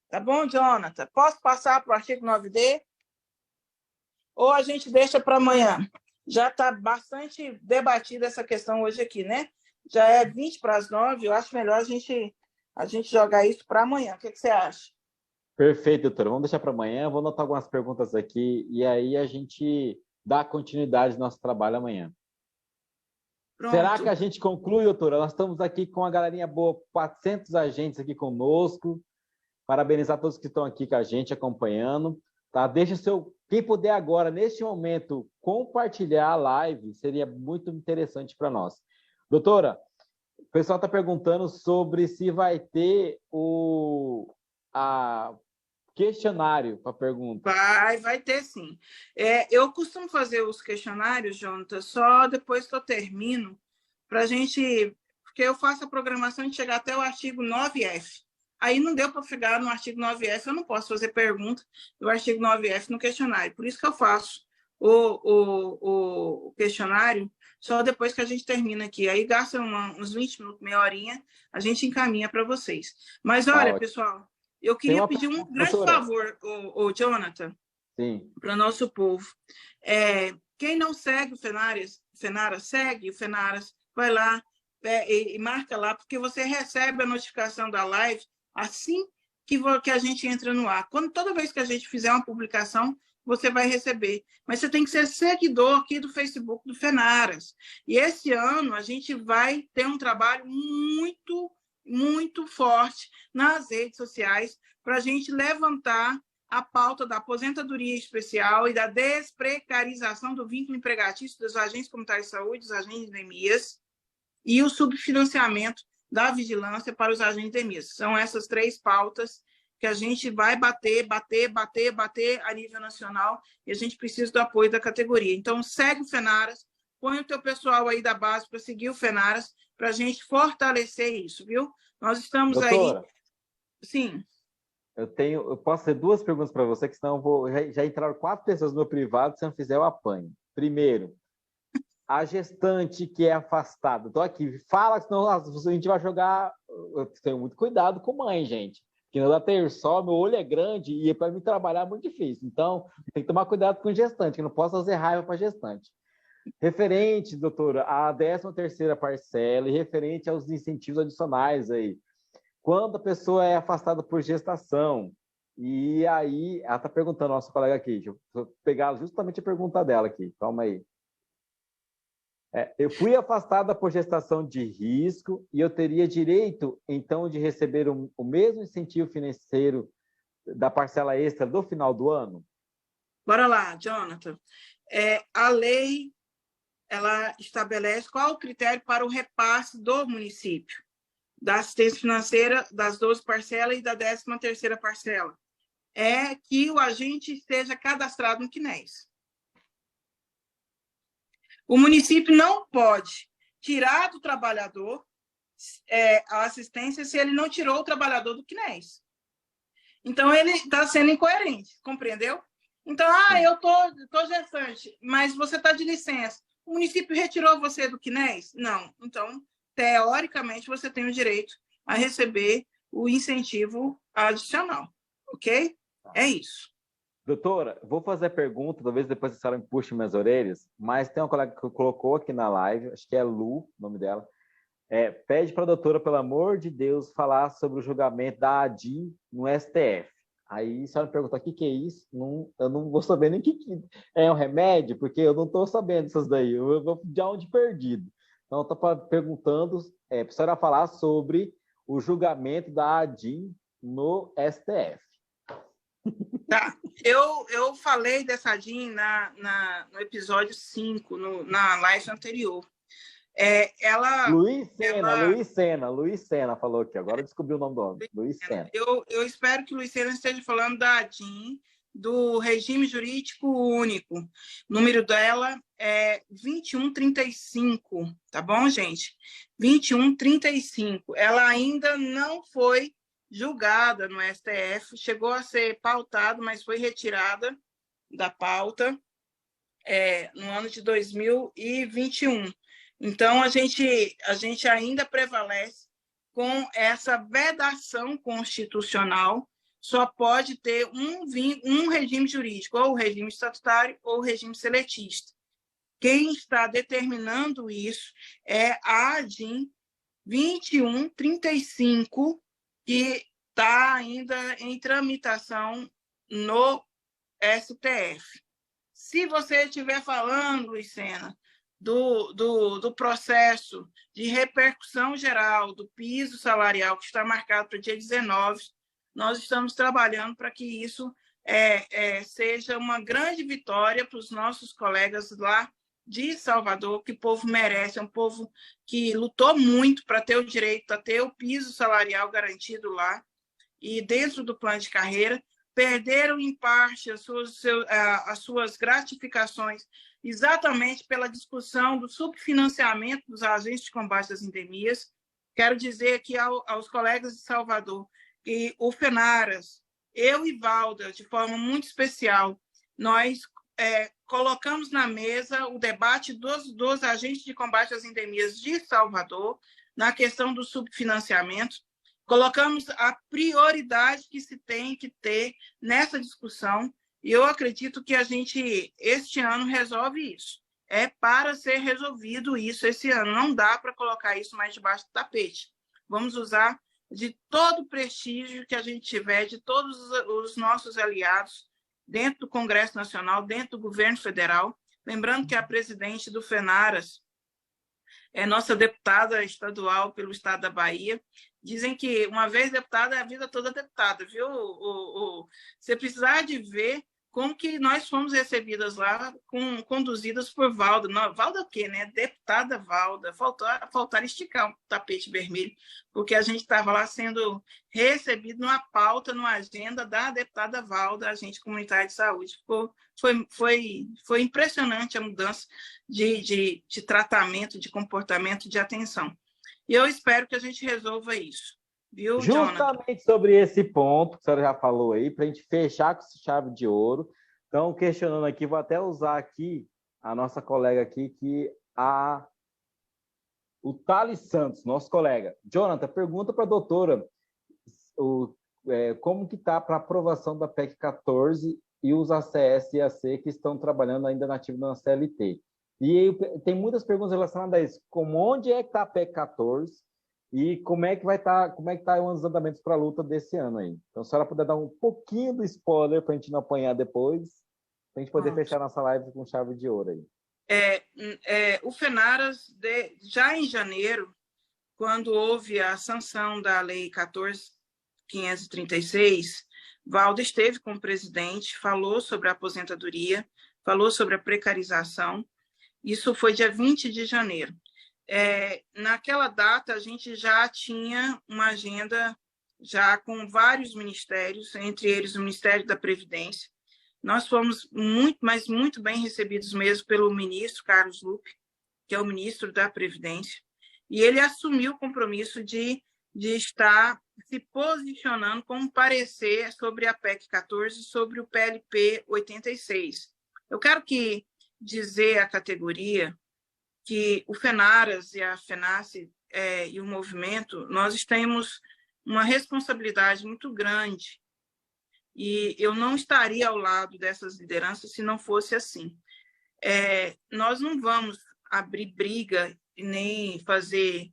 Tá bom, Jonathan? Posso passar para o artigo 9D? Ou a gente deixa para amanhã? Já está bastante debatida essa questão hoje aqui, né? já é 20 para as 9, eu acho melhor a gente jogar isso para amanhã. O que você acha? Perfeito, doutora. Vamos deixar para amanhã. Vou anotar algumas perguntas aqui e aí a gente dá continuidade ao nosso trabalho amanhã. Pronto. Será que a gente conclui, doutora? Nós estamos aqui com uma galerinha boa, 400 agentes aqui conosco. Parabenizar todos que estão aqui com a gente, acompanhando. Tá? Deixa quem puder agora, neste momento, compartilhar a live, seria muito interessante para nós. Doutora, o pessoal está perguntando sobre se vai ter o questionário para pergunta. Vai ter sim. Eu costumo fazer os questionários, Jonathan, só depois que eu termino, para a gente... Porque eu faço a programação de chegar até o artigo 9F. Aí não deu para chegar no artigo 9F, eu não posso fazer pergunta do artigo 9F no questionário. Por isso que eu faço o questionário só depois que a gente termina aqui. Aí gasta uns 20 minutos, meia horinha, a gente encaminha para vocês. Mas olha, pessoal, eu queria pedir um grande favor, o Jonathan, para o nosso povo. Quem não segue o Fenaras, segue o Fenaras, vai lá e marca lá, porque você recebe a notificação da live assim que a gente entra no ar. Toda vez que a gente fizer uma publicação, você vai receber. Mas você tem que ser seguidor aqui do Facebook do Fenaras. E esse ano a gente vai ter um trabalho muito, muito forte nas redes sociais para a gente levantar a pauta da aposentadoria especial e da desprecarização do vínculo empregatício dos agentes comunitários de saúde, dos agentes de EMIAS, e o subfinanciamento da vigilância para os agentes de EMIAS. São essas 3 pautas que a gente vai bater a nível nacional, e a gente precisa do apoio da categoria. Então, segue o Fenaras, põe o teu pessoal aí da base para seguir o Fenaras, para a gente fortalecer isso, viu? Nós estamos, doutora, aí... Sim. Eu posso fazer 2 perguntas para você, que senão já entraram 4 pessoas no meu privado, se não fizer eu apanho. Primeiro, a gestante que é afastada. Estou aqui, fala, senão a gente vai jogar... Eu tenho muito cuidado com mãe, gente. Porque no da Tersol, meu olho é grande e para mim trabalhar é muito difícil. Então, tem que tomar cuidado com gestante, que não posso fazer raiva para gestante. Referente, doutora, à 13ª parcela e referente aos incentivos adicionais aí. Quando a pessoa é afastada por gestação, e aí, ela está perguntando, nossa colega aqui, deixa eu pegar justamente a pergunta dela aqui, calma aí. Eu fui afastada por gestação de risco e eu teria direito, então, de receber o mesmo incentivo financeiro da parcela extra do final do ano? Bora lá, Jonathan. A lei, ela estabelece qual o critério para o repasse do município, da assistência financeira das 12 parcelas e da 13ª parcela. É que o agente esteja cadastrado no CNES. O município não pode tirar do trabalhador a assistência se ele não tirou o trabalhador do CNES. Então, ele está sendo incoerente, compreendeu? Então, eu tô gestante, mas você está de licença. O município retirou você do CNES? Não. Então, teoricamente, você tem o direito a receber o incentivo adicional, ok? É isso. Doutora, vou fazer a pergunta, talvez depois a senhora me puxe minhas orelhas, mas tem uma colega que colocou aqui na live, acho que é Lu, o nome dela, pede para a doutora, pelo amor de Deus, falar sobre o julgamento da ADIM no STF. Aí a senhora me pergunta, o que é isso? Eu não vou saber nem o que é um remédio, porque eu não estou sabendo essas daí, eu vou de onde perdido. Então, estou perguntando para a senhora falar sobre o julgamento da ADIM no STF. Tá. Eu falei dessa ADIM no episódio 5, na live anterior. Luiz Sena falou aqui, agora descobriu o nome do homem. Luiz Sena. Eu espero que o Luiz Sena esteja falando da ADIM, do regime jurídico único. O número dela é 2135, tá bom, gente? 2135. Ela ainda não foi julgada no STF, chegou a ser pautada, mas foi retirada da pauta no ano de 2021. Então, a gente ainda prevalece com essa vedação constitucional, só pode ter um regime jurídico, ou o regime estatutário ou o regime seletista. Quem está determinando isso é a ADIM 2135, que está ainda em tramitação no STF. Se você estiver falando, Luiz Sena, do processo de repercussão geral do piso salarial, que está marcado para o dia 19, nós estamos trabalhando para que isso seja uma grande vitória para os nossos colegas lá de Salvador, que o povo merece, é um povo que lutou muito para ter o direito a ter o piso salarial garantido lá, e dentro do plano de carreira, perderam em parte as suas gratificações exatamente pela discussão do subfinanciamento dos agentes de combate às endemias. Quero dizer aqui aos colegas de Salvador que o FENARAS, eu e Valda, de forma muito especial, nós colocamos na mesa o debate dos agentes de combate às endemias de Salvador na questão do subfinanciamento. Colocamos a prioridade que se tem que ter nessa discussão, e eu acredito que a gente, este ano, resolve isso. É para ser resolvido isso esse ano. Não dá para colocar isso mais debaixo do tapete. Vamos usar de todo o prestígio que a gente tiver, de todos os nossos aliados, dentro do Congresso Nacional, dentro do governo federal. Lembrando que a presidente do FENARAS é nossa deputada estadual pelo estado da Bahia. Dizem que uma vez deputada é a vida toda deputada, viu? Você precisar de ver como que nós fomos recebidas lá, conduzidas por Valda. Não, Valda o quê, né? Deputada Valda. Faltaram esticar o tapete vermelho, porque a gente estava lá sendo recebido numa pauta, numa agenda da deputada Valda, agente comunitária de saúde. Foi impressionante a mudança de tratamento, de comportamento, de atenção. E eu espero que a gente resolva isso. Viu, Justamente, Jonathan? Sobre esse ponto que a senhora já falou aí, para a gente fechar com chave de ouro. Então, questionando aqui, vou até usar aqui a nossa colega aqui, o Thales Santos, nosso colega. Jonathan, pergunta para a doutora como que está para a aprovação da PEC 14 e os ACS e AC que estão trabalhando ainda nativo na CLT. E tem muitas perguntas relacionadas a isso. Onde é que está a PEC 14 e como é que vai estar, como é que está os andamentos para a luta desse ano aí? Então, se a senhora puder dar um pouquinho do spoiler para a gente não apanhar depois, para a gente poder fechar nossa live com chave de ouro aí. O FENARAS, já em janeiro, quando houve a sanção da Lei 14.536, Valda esteve com o presidente, falou sobre a aposentadoria, falou sobre a precarização. Isso foi dia 20 de janeiro. Naquela data, a gente já tinha uma agenda já com vários ministérios, entre eles o Ministério da Previdência. Nós fomos muito bem recebidos mesmo pelo ministro Carlos Lupe, que é o ministro da Previdência, e ele assumiu o compromisso de estar se posicionando com um parecer sobre a PEC 14 e sobre o PLP 86. Eu quero dizer à categoria que o FENARAS e a FENACE e o movimento, nós temos uma responsabilidade muito grande, e eu não estaria ao lado dessas lideranças se não fosse assim. Nós não vamos abrir briga nem fazer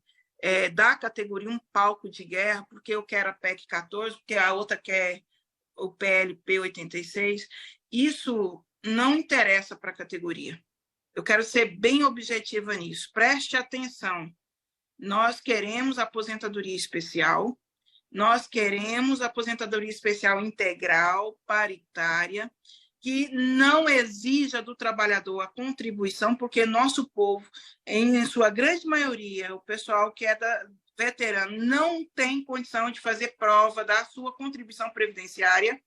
da categoria um palco de guerra, porque eu quero a PEC 14, porque a outra quer o PLP 86. Isso não interessa para a categoria. Eu quero ser bem objetiva nisso. Preste atenção. Nós queremos aposentadoria especial, nós queremos aposentadoria especial integral, paritária, que não exija do trabalhador a contribuição, porque nosso povo, em sua grande maioria, o pessoal que é veterano, não tem condição de fazer prova da sua contribuição previdenciária.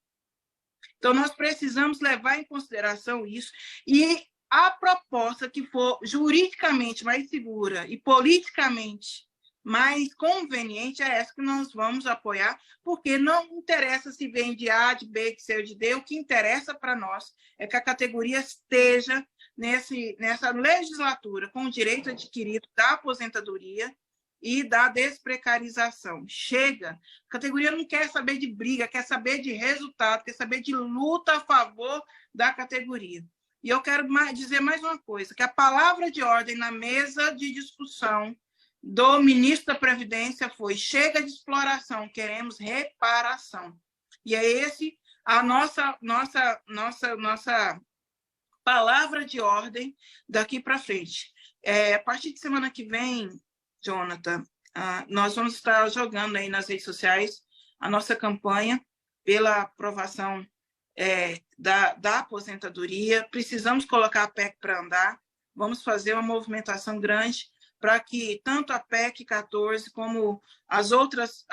Então, nós precisamos levar em consideração isso, e a proposta que for juridicamente mais segura e politicamente mais conveniente é essa que nós vamos apoiar, porque não interessa se vem de A, de B, de C ou de D, o que interessa para nós é que a categoria esteja nessa legislatura com o direito adquirido da aposentadoria e da desprecarização. Chega! A categoria não quer saber de briga, quer saber de resultado, quer saber de luta a favor da categoria. E eu quero dizer mais uma coisa, que a palavra de ordem na mesa de discussão do ministro da Previdência foi: chega de exploração, queremos reparação. E é esse a nossa palavra de ordem daqui para frente. A partir de semana que vem, Jonathan, nós vamos estar jogando aí nas redes sociais a nossa campanha pela aprovação da aposentadoria. Precisamos colocar a PEC para andar. Vamos fazer uma movimentação grande para que tanto a PEC 14 como as outras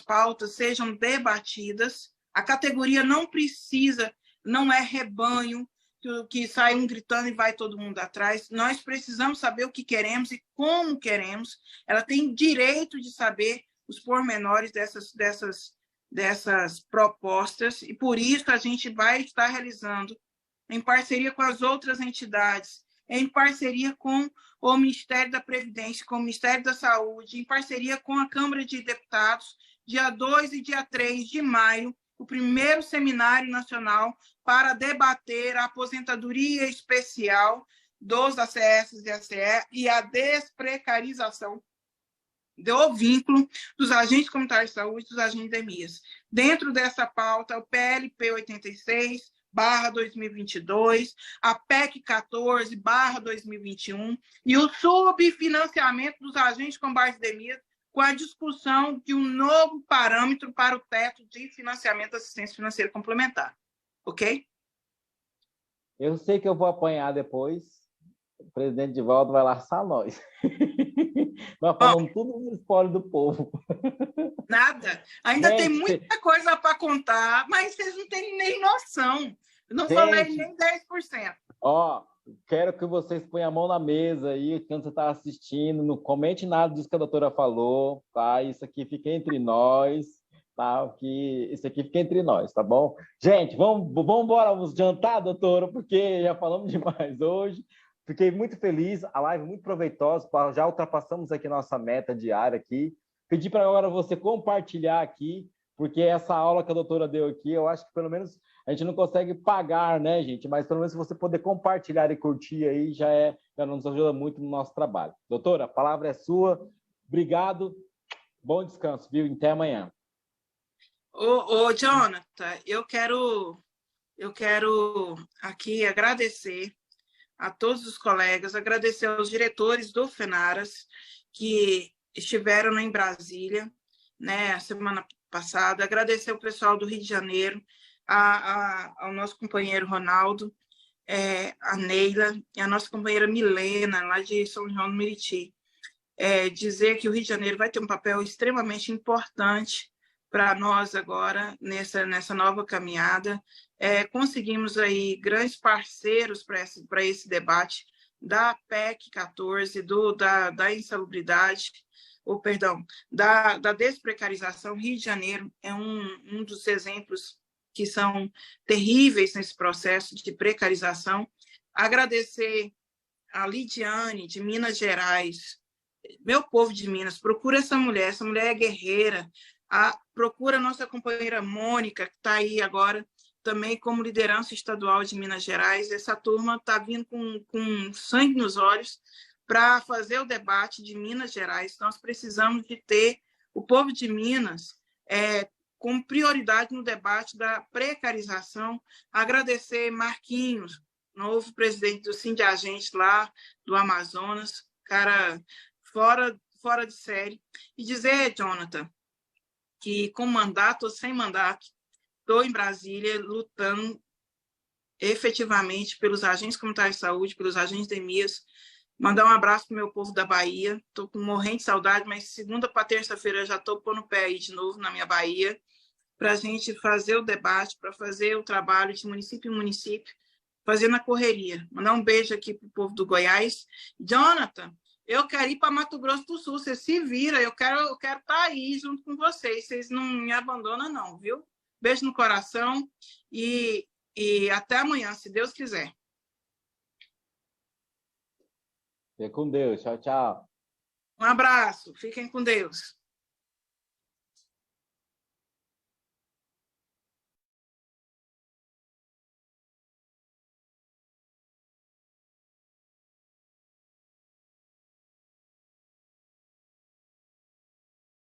pautas sejam debatidas. A categoria não precisa, não é rebanho, que sai um gritando e vai todo mundo atrás. Nós precisamos saber o que queremos e como queremos. Ela tem direito de saber os pormenores dessas propostas, e por isso a gente vai estar realizando, em parceria com as outras entidades, em parceria com o Ministério da Previdência, com o Ministério da Saúde, em parceria com a Câmara de Deputados, dia 2 e dia 3 de maio, o primeiro seminário nacional para debater a aposentadoria especial dos ACS e ACE e a desprecarização do vínculo dos agentes comunitários de saúde e dos agentes de EMIAS. Dentro dessa pauta, o PLP 86/2022, a PEC 14/2021 e o subfinanciamento dos agentes com base de EMIAS, com a discussão de um novo parâmetro para o teto de financiamento da assistência financeira complementar. Ok? Eu sei que eu vou apanhar depois. O presidente Divaldo vai laçar nós. Nós falamos tudo no espólio do povo. Nada. Ainda tem muita coisa para contar, mas vocês não têm nem noção. Eu não falei nem 10%. Quero que vocês ponham a mão na mesa aí, quando você está assistindo, não comente nada disso que a doutora falou, tá? Isso aqui fica entre nós, tá? Isso aqui fica entre nós, tá bom? Gente, vamos embora jantar, doutora, porque já falamos demais hoje. Fiquei muito feliz, a live muito proveitosa, já ultrapassamos aqui nossa meta diária aqui. Pedi para agora você compartilhar aqui, porque essa aula que a doutora deu aqui, eu acho que pelo menos a gente não consegue pagar, né, gente? Mas pelo menos se você poder compartilhar e curtir aí, já nos ajuda muito no nosso trabalho. Doutora, a palavra é sua. Obrigado. Bom descanso, viu? Até amanhã. Jonathan, eu quero aqui agradecer a todos os colegas, agradecer aos diretores do FENARAS que estiveram em Brasília, né, a semana passada, agradecer o pessoal do Rio de Janeiro, ao nosso companheiro Ronaldo, a Neila e a nossa companheira Milena, lá de São João do Meriti. Dizer que o Rio de Janeiro vai ter um papel extremamente importante para nós agora, nessa nova caminhada. Conseguimos aí grandes parceiros para esse debate da PEC 14, da insalubridade, da desprecarização. Rio de Janeiro é um dos exemplos que são terríveis nesse processo de precarização. Agradecer a Lidiane, de Minas Gerais. Meu povo de Minas, procura essa mulher é guerreira. Procura a nossa companheira Mônica, que está aí agora, também como liderança estadual de Minas Gerais. Essa turma está vindo com sangue nos olhos para fazer o debate de Minas Gerais. Nós precisamos de ter o povo de Minas com prioridade no debate da precarização. Agradecer Marquinhos, novo presidente do Sindiagente lá do Amazonas, cara fora de série. E dizer, Jonathan, que com mandato ou sem mandato, estou em Brasília lutando efetivamente pelos agentes comunitários de saúde, pelos agentes de EMIAS. Mandar um abraço para o meu povo da Bahia. Estou morrendo de saudade, mas segunda para terça-feira já estou pondo o pé aí de novo na minha Bahia, para a gente fazer o debate, para fazer o trabalho de município em município, fazer na correria. Mandar um beijo aqui para o povo do Goiás. Jonathan, eu quero ir para Mato Grosso do Sul, você se vira, eu quero estar aí junto com vocês, vocês não me abandonam não, viu? Beijo no coração e até amanhã, se Deus quiser. Fique com Deus, tchau, tchau. Um abraço, fiquem com Deus.